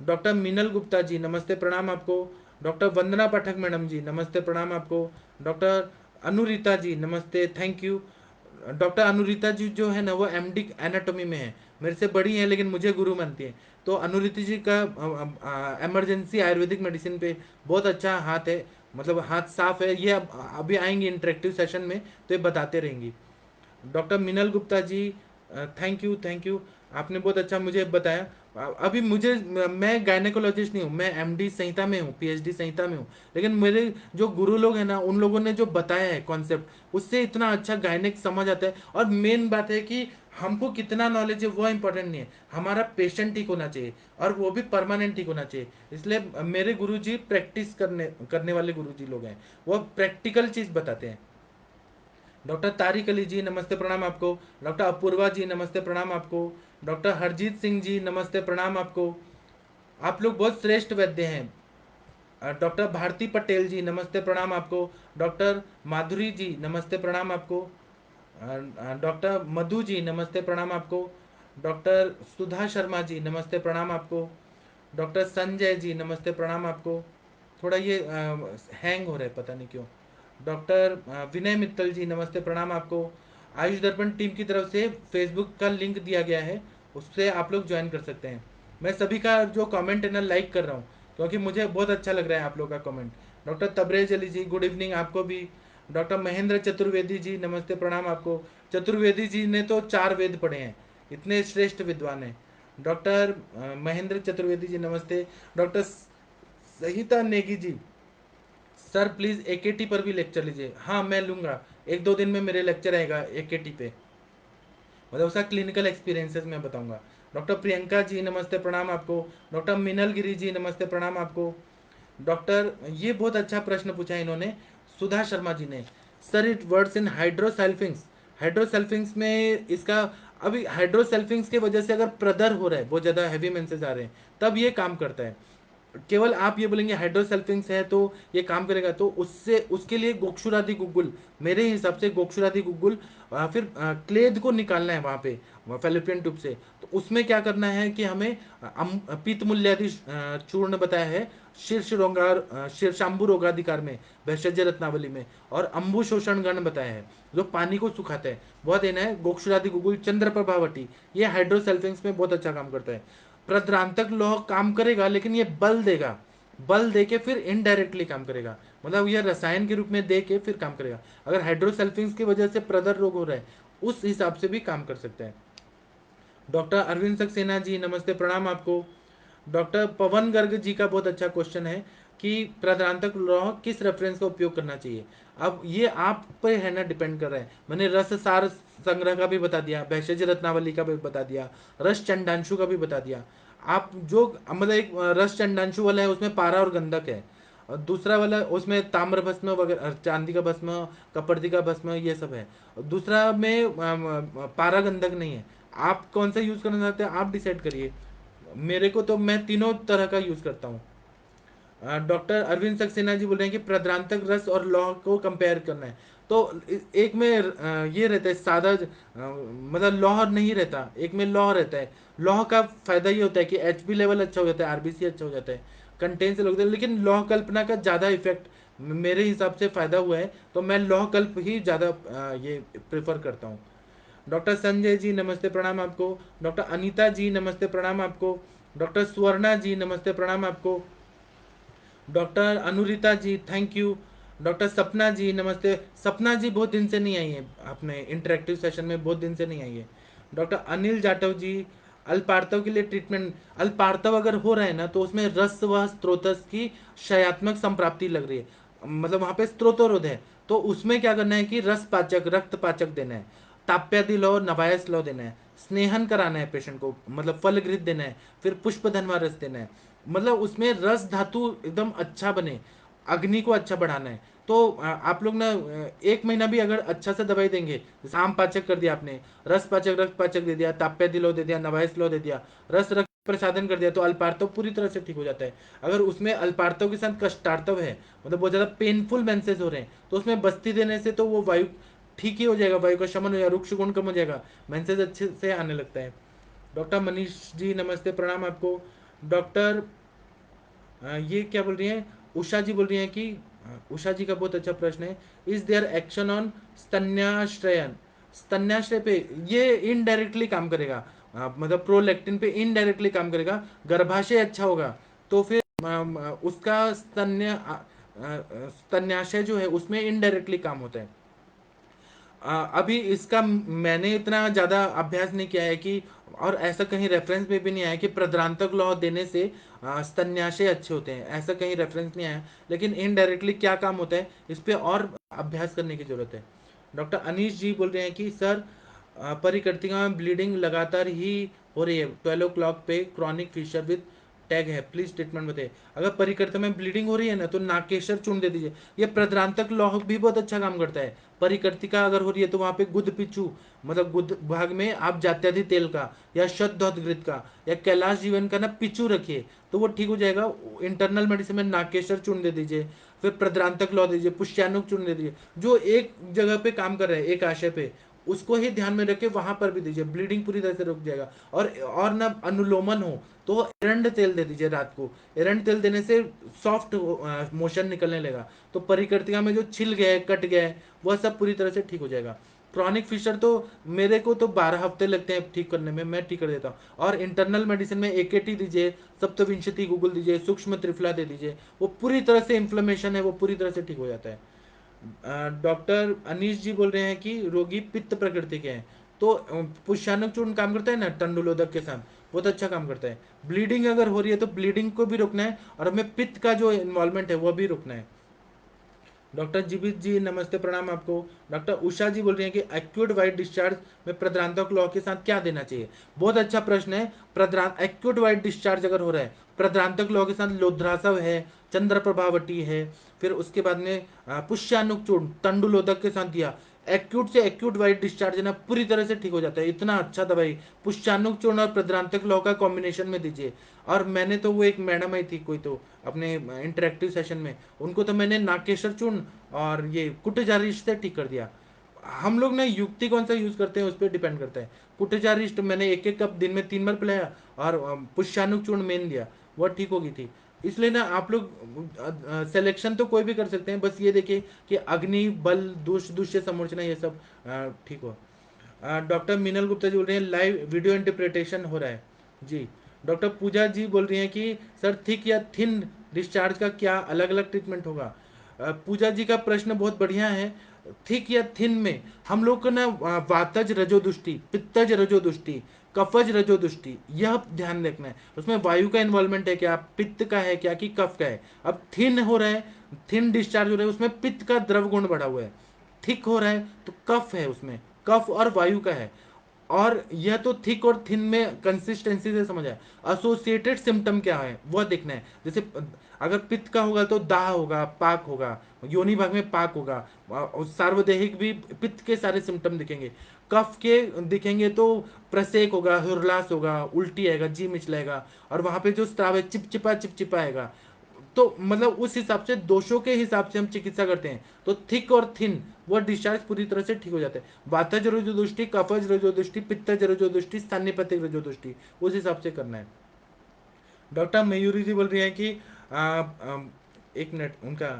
डॉक्टर मीनल गुप्ता जी नमस्ते प्रणाम आपको। डॉक्टर वंदना पाठक मैडम जी नमस्ते प्रणाम आपको। डॉक्टर अनुरीता जी नमस्ते, थैंक यू। डॉक्टर अनुरिता जी जो है ना वो एमडी एनाटॉमी में है, मेरे से बड़ी है लेकिन मुझे गुरु मानती है। तो अनुरिता जी का इमरजेंसी आयुर्वेदिक मेडिसिन पे बहुत अच्छा हाथ है, मतलब हाथ साफ है। ये अभी आएंगी इंटरेक्टिव सेशन में तो ये बताते रहेंगी। Doctor Minal Gupta ji, thank you thank you, आपने बहुत अच्छा मुझे बताया। अभी मुझे, मैं गायनेकोलॉजिस्ट नहीं हूँ, मैं एमडी संहिता में हूँ, पीएचडी संहिता में हूँ, लेकिन मेरे जो गुरु लोग हैं ना उन लोगों ने जो बताया है कॉन्सेप्ट, उससे इतना अच्छा गायनेक समझ आता है। और मेन बात है कि हमको कितना नॉलेज है वो इंपॉर्टेंट नहीं है, हमारा पेशेंट ठीक होना चाहिए, और वो भी परमानेंट ठीक होना चाहिए। इसलिए मेरे गुरुजी प्रैक्टिस करने करने वाले गुरुजी लोग हैं, वो प्रैक्टिकल चीज़ बताते हैं। डॉक्टर तारिक अली जी नमस्ते प्रणाम आपको। डॉक्टर अपूर्वा जी नमस्ते प्रणाम आपको। डॉक्टर हरजीत सिंह जी नमस्ते प्रणाम आपको। आप लोग बहुत श्रेष्ठ वैद्य हैं। डॉक्टर भारती पटेल जी नमस्ते प्रणाम आपको। डॉक्टर माधुरी जी नमस्ते प्रणाम आपको। डॉक्टर मधु जी नमस्ते प्रणाम आपको। डॉक्टर सुधा शर्मा जी नमस्ते प्रणाम आपको। डॉक्टर संजय जी नमस्ते प्रणाम आपको। थोड़ा ये हैंग हो रहा है पता नहीं क्यों। डॉक्टर विनय मित्तल जी नमस्ते प्रणाम आपको। आयुष दर्पण टीम की तरफ से फेसबुक का लिंक दिया गया है, उससे आप लोग ज्वाइन कर सकते हैं। मैं सभी का जो कमेंट है ना लाइक कर रहा हूँ, क्योंकि मुझे बहुत अच्छा लग रहा है आप लोग का कमेंट। डॉक्टर तबरेज अली जी गुड इवनिंग आपको भी। डॉक्टर महेंद्र चतुर्वेदी जी नमस्ते प्रणाम आपको। चतुर्वेदी जी ने तो 4 वेद पढ़े हैं, इतने श्रेष्ठ विद्वान हैं। डॉक्टर महेंद्र चतुर्वेदी जी नमस्ते। डॉक्टर सहिता नेगी जी, सर प्लीज एकेटी पर भी लेक्चर लीजिए। हाँ मैं लूंगा, 1-2 दिन में मेरे लेक्चर आएगा एकेटी पे, मतलब उसका क्लिनिकल एक्सपीरियंसेस मैं बताऊंगा। डॉक्टर प्रियंका जी नमस्ते प्रणाम आपको। डॉक्टर मिनल गिरी जी नमस्ते प्रणाम आपको। डॉक्टर, ये बहुत अच्छा प्रश्न पूछा है इन्होंने, सुधा शर्मा जी ने। सर इट वर्ड्स इन हाइड्रोसल्फिंग्स, हाइड्रोसल्फिंग्स में इसका, अभी हाइड्रोसल्फिंग्स की वजह से अगर प्रदर हो रहा है, बहुत ज़्यादा हैवी मेंसेस आ रहे हैं, तब ये काम करता है। केवल आप ये बोलेंगे हाइड्रोसल्फिंग्स है तो ये काम करेगा, तो उससे उसके लिए गोक्षुरादि गुग्गुल, मेरे हिसाब से गोक्षुरादि गुग्गुल, फिर क्लेद को निकालना है वहाँ पे फेलोपियन ट्यूब से। तो उसमें क्या करना है कि हमें पित्त मूल्यादि चूर्ण बताया है, शीर्ष रोगार शीर्षाम्बु रोगाधिकार में, भैषज रत्नावली में, और अम्बु शोषण गण बताया है जो पानी को सुखाता है, वह देना है। गोक्षुरादि गुग्गुल, चंद्र प्रभावटी, ये हाइड्रोसल्फिंग्स में बहुत अच्छा काम करता है। प्रद्रांतक लौह काम करेगा लेकिन ये बल देगा, बल दे के फिर इनडायरेक्टली काम करेगा, मतलब ये रसायन के रूप में दे के फिर काम करेगा। अगर हाइड्रोसल्फिंग्स की वजह से प्रदर रोग हो रहा है, उस हिसाब से भी काम कर सकते हैं। डॉक्टर अरविंद सक्सेना जी नमस्ते प्रणाम आपको। डॉक्टर पवन गर्ग जी का बहुत अच्छा क्वेश्चन है कि प्रांतांतक लौह किस रेफरेंस का उपयोग करना चाहिए। अब ये आप पे है ना, डिपेंड कर रहा है। मैंने रस सार संग्रह का भी बता दिया, भैषज रत्नावली का भी बता दिया, रस चंडांशु का भी बता दिया। आप जो, मतलब एक रस चंडांशु वाला है उसमें पारा और गंधक है, और दूसरा वाला उसमें ताम्र भस्म वगैरह, चांदी का भस्म, कपर्दी का भस्म, ये सब है। दूसरा में पारा गंधक नहीं है। आप कौन सा यूज करना चाहते हैं आप डिसाइड करिए। मेरे को तो, मैं तीनों तरह का यूज करता हूँ। डॉक्टर अरविंद सक्सेना जी बोल रहे हैं कि प्रद्रांतक रस और लौह को कंपेयर करना है। तो एक में ये रहता है सादा, मतलब लौह नहीं रहता, एक में लौह रहता है। लौह का फायदा ये होता है कि एचबी लेवल अच्छा हो जाता है, आरबीसी अच्छा हो जाता है, कंटेन से लोग, लेकिन लौह कल्पना का ज़्यादा इफेक्ट मेरे हिसाब से फायदा हुआ है, तो मैं लौह कल्प ही ज़्यादा ये प्रेफर करता हूँ। डॉक्टर संजय जी नमस्ते प्रणाम आपको। डॉक्टर अनीता जी नमस्ते प्रणाम आपको। डॉक्टर स्वर्णा जी नमस्ते प्रणाम आपको। Doctor Anurita ji thank you. Doctor Sapna ji नमस्ते। सपना जी बहुत दिन से नहीं आई है, अपने इंटरेक्टिव सेशन में बहुत दिन से नहीं आई है। डॉक्टर अनिल जाटव जी, अल्पार्तव के लिए ट्रीटमेंट, अल्पार्तव अगर हो रहा है ना तो उसमें रस व स्त्रोतस की क्षयात्मक संप्राप्ति लग रही है, मतलब वहां पे स्त्रोतरोध है, तो उसमें क्या करना है कि रस पाचक, रक्त पाचक देना है, ताप्यादि लो, नवायस लो देना है, स्नेहन कराना है पेशेंट को, मतलब फल घृत देना है, फिर पुष्प धनवा रस देना है, मतलब उसमें रस धातु एकदम अच्छा बने, अग्नि को अच्छा बढ़ाना है। तो आप लोग ना 1 महीना भी अगर अच्छा से दवाई देंगे, जैसे आम पाचक कर दिया आपने, रस पाचक रक्त पाचक दे दिया, ताप्य दिलो दे दिया, नवायस लो दे दिया, रस रक्त प्रसादन कर दिया, तो अल्पार्तव पूरी तरह से ठीक हो जाता है। अगर उसमें अल्पार्तव के साथ कष्टार्तव है, मतलब बहुत ज्यादा पेनफुल मेंसेस हो रहे हैं, तो उसमें बस्ती देने से तो वो वायु ठीक ही हो जाएगा, वायु का शमन हो जाएगा, रुक्ष गुण कम हो जाएगा, मेंसेस अच्छे से आने लगता है। डॉक्टर मनीष जी नमस्ते प्रणाम आपको। डॉक्टर ये क्या बोल रही हैं, उषा जी बोल रही हैं कि उषा जी का बहुत अच्छा प्रश्न है, इज देयर एक्शन ऑन स्तन्याश्रयन, स्तन्याशय पे ये इनडायरेक्टली काम करेगा, मतलब प्रोलैक्टिन पे इनडायरेक्टली काम करेगा। गर्भाशय अच्छा होगा तो फिर उसका स्तन्याशय जो है उसमें इनडायरेक्टली काम होता है। अभी इसका मैंने इतना ज़्यादा अभ्यास नहीं किया है कि, और ऐसा कहीं रेफरेंस में भी नहीं आया कि प्रद्रांतक लौह देने से स्तन्याशय अच्छे होते हैं, ऐसा कहीं रेफरेंस नहीं आया। लेकिन इनडायरेक्टली क्या काम होता है इस पे और अभ्यास करने की जरूरत है। डॉक्टर अनीश जी बोल रहे हैं कि सर परिकर्तिका में ब्लीडिंग लगातार ही हो रही है, 12 o'clock पे क्रॉनिक फिशर विद टैग है, प्लीज ट्रीटमेंट बताइए। अगर परिकर्तिका में ब्लीडिंग हो रही है ना तो नाकेशर चूर्ण दे दीजिए। ये प्रद्रांतक लौह भी बहुत अच्छा काम करता है। परिकर्तिका अगर हो रही है तो वहां पे गुद पिचू, मतलब गुद भाग में आप जात्याधि तेल का या शतघृत का या कैलाश जीवन का ना पिचू रखिए तो वो ठीक हो जाएगा। इंटरनल मेडिसिन में नाकेशर चूर्ण दे दीजिए, फिर प्रद्रांतक लौ दीजिए, पुष्यानुक चूर्ण दे दीजिए। जो एक जगह पे काम कर रहे हैं एक आशय पे उसको ही ध्यान में रखे, वहां पर भी दीजिए, ब्लीडिंग पूरी तरह से रुक जाएगा। और ना अनुलोमन हो तो एरंड तेल दे दीजिए रात को। एरंड तेल देने से सॉफ्ट मोशन निकलने लगा तो परिकर्तिका में जो छिल गए कट गए वह सब पूरी तरह से ठीक हो जाएगा। क्रॉनिक फिशर तो मेरे को तो 12 हफ्ते लगते हैं ठीक करने में, मैं ठीक कर देता हूँ। और इंटरनल मेडिसिन में एकेटी दीजिए, सप्तविंशति गूगल दीजिए, सूक्ष्म त्रिफला दे दीजिए, वो पूरी तरह से इन्फ्लेमेशन है वो पूरी तरह से ठीक हो जाता है। डॉक्टर अनीश जी बोल रहे हैं कि रोगी पित्त प्रकृति के हैं तो पुष्यानक चूर्ण काम करता है ना तंडुलोदक के साथ, बहुत अच्छा काम करता है। ब्लीडिंग अगर हो रही है तो ब्लीडिंग को भी रोकना है और हमें पित्त का जो इन्वॉल्वमेंट है वो भी रोकना है। डॉक्टर जीवित जी नमस्ते प्रणाम आपको। डॉक्टर उषा जी बोल रही हैं कि एक्यूट वाइट डिस्चार्ज में प्रद्रांतक लौह के साथ क्या देना चाहिए। बहुत अच्छा प्रश्न है। प्रद्रांत एक्यूट वाइट डिस्चार्ज अगर हो रहा है प्रद्रांतक लौह के साथ लोध्रासव है, चंद्र प्रभावटी है, फिर उसके बाद में पुष्यानुक चूर्ण तंडुलोदक के साथ दिया, एक्यूट से एक्यूट वाइट डिस्चार्ज है ना पूरी तरह से ठीक हो जाता है। इतना अच्छा दवाई पुष्चानुक चूर्ण और प्रद्रांतक लौह का कॉम्बिनेशन में दीजिए। और मैंने तो वो एक मैडम आई थी कोई तो अपने इंटरेक्टिव सेशन में, उनको तो मैंने नाकेशर चूर्ण और ये कुटजारिष्ट से ठीक कर दिया। हम लोग ना युक्ति कौन सा यूज करते हैं उस पर डिपेंड करता है। कुटजारिष्ट मैंने 1-1 कप दिन में 3 बार पिलाया और पुष्यानुक चूर्ण मेन लिया, वह ठीक हो गई थी। इसलिए ना आप लोग सिलेक्शन तो कोई भी कर सकते हैं, बस ये देखिए कि अग्नि बल दुष्य समूर्चना ये सब ठीक हो। डॉक्टर मीनल गुप्ता जी बोल रहे हैं लाइव वीडियो इंटरप्रिटेशन हो रहा है जी। डॉक्टर पूजा जी बोल रही हैं कि सर थिक या थिन डिस्चार्ज का क्या अलग अलग ट्रीटमेंट होगा। पूजा जी का प्रश्न बहुत बढ़िया है। थिक या थिन में हम लोग को ना वातज रजोदुष्टि, पित्तज रजोदुष्टि, कफज रजोदुष्टि यह ध्यान रखना है। उसमें वायु का इन्वॉल्वमेंट है क्या, पित्त का है क्या कि कफ का है। अब थिन हो रहा है, थिन डिस्चार्ज हो रहा है, उसमें पित्त का द्रव गुण बढ़ा हुआ है। थिक हो रहा है तो कफ है, उसमें कफ और वायु का है। और यह तो थिक और थिन में कंसिस्टेंसी से समझ आए। एसोसिएटेड सिम्टम क्या है वह देखना है। जैसे अगर पित्त का होगा तो दाह होगा, पाक होगा, योनि भाग में पाक होगा, और सार्वदेहिक भी पित्त के सारे सिम्टम दिखेंगे। कफ के दिखेंगे तो प्रसेक होगा, हुरलास होगा, उल्टी आएगा, जी मिचलाएगा, और वहां पे जो स्त्राव है चिपचिपा चिपचिपा आएगा। तो मतलब उस हिसाब से दोषों के हिसाब से हम चिकित्सा करते हैं। तो थिक और थिन वो डिस्चार्ज पूरी तरह से ठीक हो जाता है। वातज रजोदुष्टि, कफज रजोदुष्टि, पित्तज रजोदुष्टि, स्थानीपतिक रजोदुष्टि उस हिसाब से करना है। डॉक्टर मयूरी जी बोल रही हैं कि एक मिनट उनका,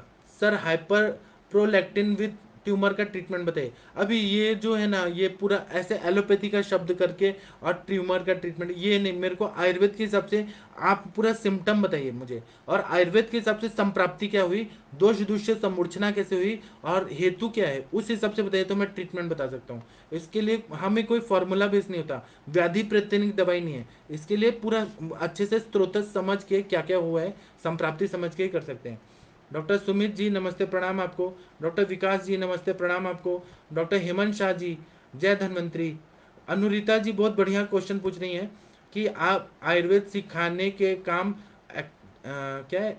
sir hyper prolactin with tumour का ट्रीटमेंट बताइए। अभी ये जो है ना ये पूरा ऐसे एलोपैथी का शब्द करके और ट्यूमर का ट्रीटमेंट ये नहीं, मेरे को आयुर्वेद के हिसाब से आप पूरा सिम्टम बताइए मुझे, और आयुर्वेद के हिसाब से संप्राप्ति क्या हुई, दोष दुष्य समूर्छना कैसे हुई और हेतु क्या है उस हिसाब से बताइए तो मैं ट्रीटमेंट बता सकता हूँ। इसके लिए हमें कोई फॉर्मूला बेस नहीं होता, व्याधि प्रतिनिक दवाई नहीं है। इसके लिए पूरा अच्छे से स्रोत समझ के क्या क्या हुआ है संप्राप्ति समझ के ही कर सकते हैं। डॉक्टर सुमित जी नमस्ते प्रणाम आपको। डॉक्टर विकास जी नमस्ते प्रणाम आपको। डॉक्टर हेमंत शाह जी जय धन्वंतरी। अनुरिता जी बहुत बढ़िया क्वेश्चन पूछ रही हैं कि आप आयुर्वेद सिखाने के काम क्या है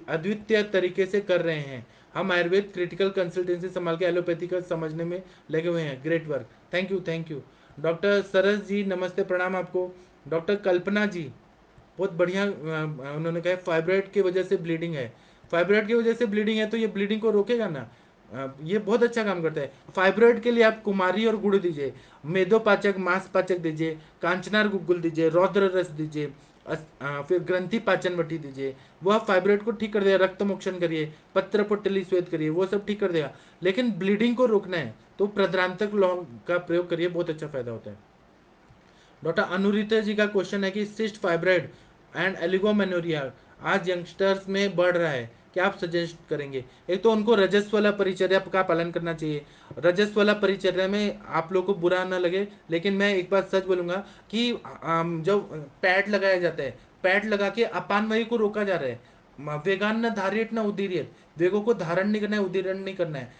अद्वितीय तरीके से कर रहे हैं। हम आयुर्वेद क्रिटिकल कंसल्टेंसी संभाल के एलोपैथी का समझने में लगे हुए हैं, great work, thank you thank you. Doctor Saras ji नमस्ते प्रणाम आपको। डॉक्टर कल्पना जी बहुत बढ़िया उन्होंने कहा फाइब्रॉइड की वजह से ब्लीडिंग है। फाइब्रॉइड की वजह से ब्लीडिंग है तो ये ब्लीडिंग को रोकेगा ना, ये बहुत अच्छा काम करता है। फाइब्रॉइड के लिए आप कुमारी और गुड़ दीजिए, मेदोपाचक मांस पाचक दीजिए, कांचनार गुग्गुल दीजिए, रौद्र रस दीजिए, फिर ग्रंथि पाचन वटी दीजिए, वह फाइब्रॉइड को ठीक कर देगा। रक्त मोक्षण करिए, पत्र पुटली श्वेत करिए, वो सब ठीक कर देगा। लेकिन ब्लीडिंग को रोकना है तो प्रद्रांतक लौह का प्रयोग करिए, बहुत अच्छा फायदा होता है। डॉक्टर अनुरिता जी का क्वेश्चन है कि सिस्ट फाइब्रॉइड एंड एलिगोमेनोरिया आज यंगस्टर्स में बढ़ रहा है, क्या आप सजेस्ट करेंगे? एक तो उनको रजस्वला परिचर्या का पालन करना चाहिए। रजस्वला परिचर्या में आप लोग को बुरा ना लगे, लेकिन मैं एक बात सच बोलूंगा कि जो पैड लगाया जाता है, पैड लगा के अपान वायु को रोका जा रहा है। वेगान न धारित न उदीरियत, वेगों को धारण नहीं करना है, उदीरण नहीं करना है,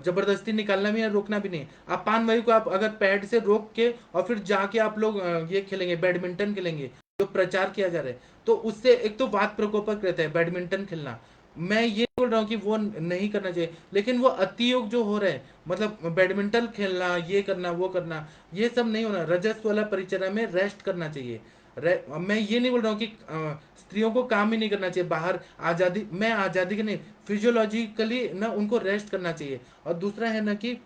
जबरदस्ती निकालना भी है, रोकना भी नहीं। अपान वायु को आप अगर पैड से रोक के और फिर जाके आप लोग ये खेलेंगे, बैडमिंटन खेलेंगे, जो प्रचार किया जा रहा है, तो उससे एक तो वात प्रकोपक रहता है बैडमिंटन खेलना। मैं ये बोल रहा हूँ कि वो नहीं करना चाहिए, लेकिन वो अतियोग जो हो रहा है, मतलब बैडमिंटन खेलना, ये करना, वो करना, ये सब नहीं होना। रजस वाला परिचर्या में रेस्ट करना चाहिए। मैं ये नहीं बोल रहा हूँ कि स्त्रियों को काम ही नहीं करना चाहिए बाहर, आज़ादी, मैं आज़ादी के नहीं, फिजियोलॉजिकली ना उनको रेस्ट करना चाहिए। और दूसरा है ना कि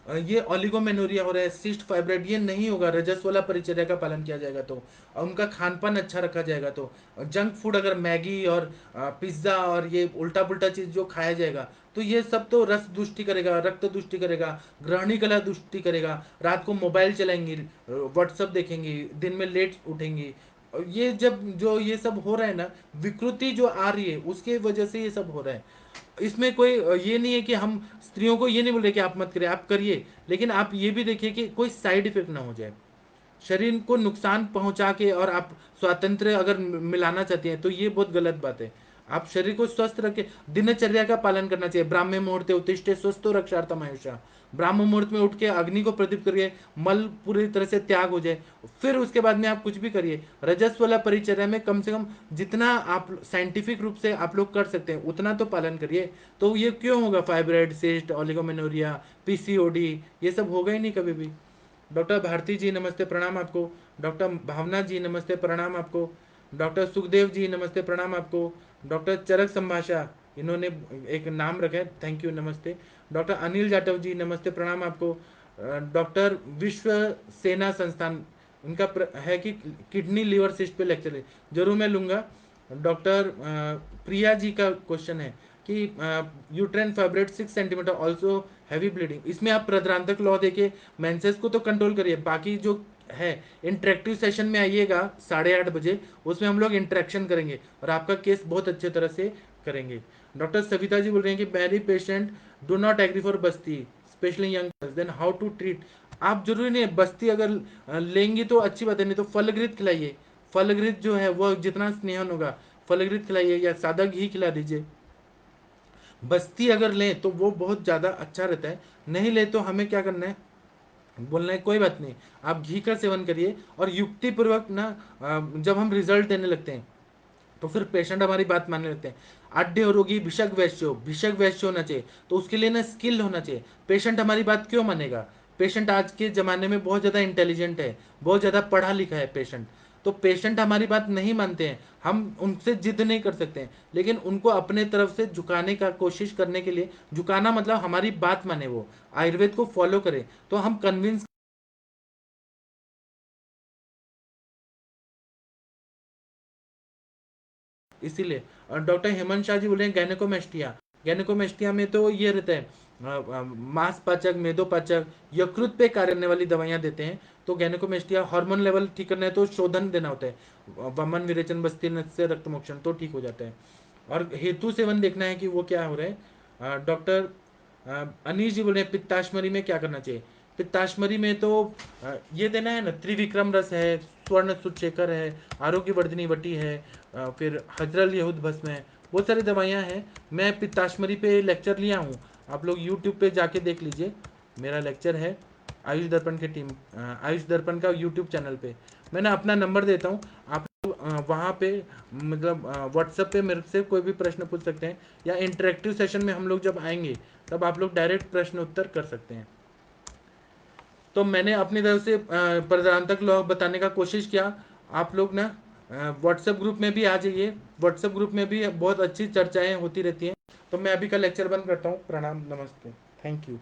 ये ओलिगोमेनोरिया हो रहा है, सिस्ट फाइब्रॉइड, ये नहीं होगा रजस वाला परिचर्या का पालन किया जाएगा तो, और उनका खान पान अच्छा रखा जाएगा तो। जंक फूड अगर मैगी और पिज्ज़ा और ये उल्टा पुल्टा चीज़ जो खाया जाएगा, तो ये सब तो रस दुष्टि करेगा, रक्त दुष्टि करेगा, ग्रहणी कला दुष्टि करेगा। रात को मोबाइल चलाएंगी, व्हाट्सअप देखेंगी, दिन में लेट उठेंगी। ये जब जो ये सब हो रहा है ना, विकृति जो आ रही है उसके वजह से ये सब हो रहा है। इसमें कोई ये नहीं है कि हम स्त्रियों को ये नहीं बोल रहे कि आप मत करिए, आप करिए, लेकिन आप ये भी देखिए कि कोई साइड इफेक्ट ना हो जाए, शरीर को नुकसान पहुंचा के और आप स्वातंत्र अगर मिलाना चाहते हैं तो ये बहुत गलत बात है। आप शरीर को स्वस्थ रखे, दिनचर्या का पालन करना चाहिए। ब्राह्मे मुहूर्ते उत्तिष्ठे स्वस्थो रक्षार्थम आयुषा, ब्राह्म मुहूर्त में उठ के अग्नि को प्रदीप्त करिए, मल पूरी तरह से त्याग हो जाए, फिर उसके बाद में आप कुछ भी करिए। रजस वाला परिचर्या में कम से कम जितना आप साइंटिफिक रूप से आप लोग कर सकते हैं उतना तो पालन करिए। तो ये क्यों होगा, फाइब्रॉइड, सिस्ट, ओलिगोमेनोरिया, पीसीओडी, ये सब होगा ही नहीं कभी भी। डॉक्टर भारती जी नमस्ते प्रणाम आपको। डॉक्टर भावना जी नमस्ते प्रणाम आपको। डॉक्टर सुखदेव जी नमस्ते प्रणाम आपको। डॉक्टर चरक संभाषा, इन्होंने एक नाम रखा है, थैंक यू, नमस्ते। डॉक्टर अनिल जाटव जी नमस्ते प्रणाम आपको। डॉक्टर विश्व सेना संस्थान, उनका है कि किडनी लीवर सिस्ट पे लेक्चर है, जरूर मैं लूंगा। डॉक्टर प्रिया जी का क्वेश्चन है कि uterine fibroid 6 centimetre also heavy bleeding, इसमें आप प्रद्रांतक लॉ देके मेंसेस को तो कंट्रोल करिए, बाकी जो है इंटरेक्टिव सेशन में आइएगा 8:30 बजे, उसमें हम लोग इंटरेक्शन करेंगे और आपका केस बहुत अच्छे तरह से करेंगे। डॉक्टर सविता जी बोल रहे हैं कि married patient do not agree for बस्ती especially young, then how to treat. आप जरूरी नहीं है बस्ती अगर लेंगी तो अच्छी बात है, नहीं तो फलग्रित खिलाइए। फलग्रित जो है वो जितना स्नेहन होगा, फलग्रित खिलाइए या सादा घी खिला दीजिए। बस्ती अगर लें तो वो बहुत ज़्यादा अच्छा रहता है, नहीं ले तो हमें क्या करना है, बोलना है कोई बात नहीं, आप घी का सेवन करिए। और युक्ति पूर्वक ना जब हम रिजल्ट देने लगते हैं तो फिर पेशेंट हमारी बात मानने लगते हैं। आड्य रोगी भिषक वैश्य होना चाहिए, तो उसके लिए ना स्किल होना चाहिए। पेशेंट हमारी बात क्यों मानेगा? पेशेंट आज के ज़माने में बहुत ज़्यादा इंटेलिजेंट है, बहुत ज़्यादा पढ़ा लिखा है पेशेंट। तो पेशेंट हमारी बात नहीं मानते हैं, हम उनसे जिद नहीं कर सकते हैं, लेकिन उनको अपने तरफ से झुकाने का कोशिश करने के लिए, झुकाना मतलब हमारी बात माने, वो आयुर्वेद को फॉलो करें, तो हम कन्विंस। इसीलिए डॉक्टर हेमंत शाह जी बोल रहे हैं गैनेकोमेस्टिया, गैनेकोमेस्टिया में तो ये रहता है मांस पाचक, मेदोपाचक, यकृत पे कार्य करने वाली दवाइयां देते हैं। तो गैनेकोमेस्टिया हार्मोन लेवल ठीक करना है तो शोधन देना होता है, वमन विरेचन बस्ती से रक्त मोक्षण, तो ठीक हो जाता है। और हेतु सेवन देखना है कि वो क्या हो रहा है। डॉक्टर अनीश जी बोल रहे हैं पित्ताश्मरी में क्या करना चाहिए? पित्ताश्मरी में तो ये देना है ना, त्रिविक्रम रस है, स्वर्ण सुचेकर है, आरोग्य वर्धिनी वटी है, फिर हजरल यहूद भस्म है, बहुत सारी दवाइयाँ हैं। मैं पित्ताश्मरी पे लेक्चर लिया हूँ, आप लोग यूट्यूब पे जाके देख लीजिए, मेरा लेक्चर है आयुष दर्पण के टीम, आयुष दर्पण का यूट्यूब चैनल पे। मैंने अपना नंबर देता हूँ, आप वहाँ पे मतलब व्हाट्सएप पे मेरे से कोई भी प्रश्न पूछ सकते हैं, या इंटरेक्टिव सेशन में हम लोग जब आएंगे तब आप लोग डायरेक्ट प्रश्न उत्तर कर सकते हैं। तो मैंने अपनी तरफ से प्रधानतक लॉ बताने का कोशिश किया। आप लोग ना व्हाट्सएप ग्रुप में भी आ जाइए, व्हाट्सएप ग्रुप में भी बहुत अच्छी चर्चाएं होती रहती हैं। तो मैं अभी का लेक्चर बंद करता हूँ, प्रणाम, नमस्ते, थैंक यू।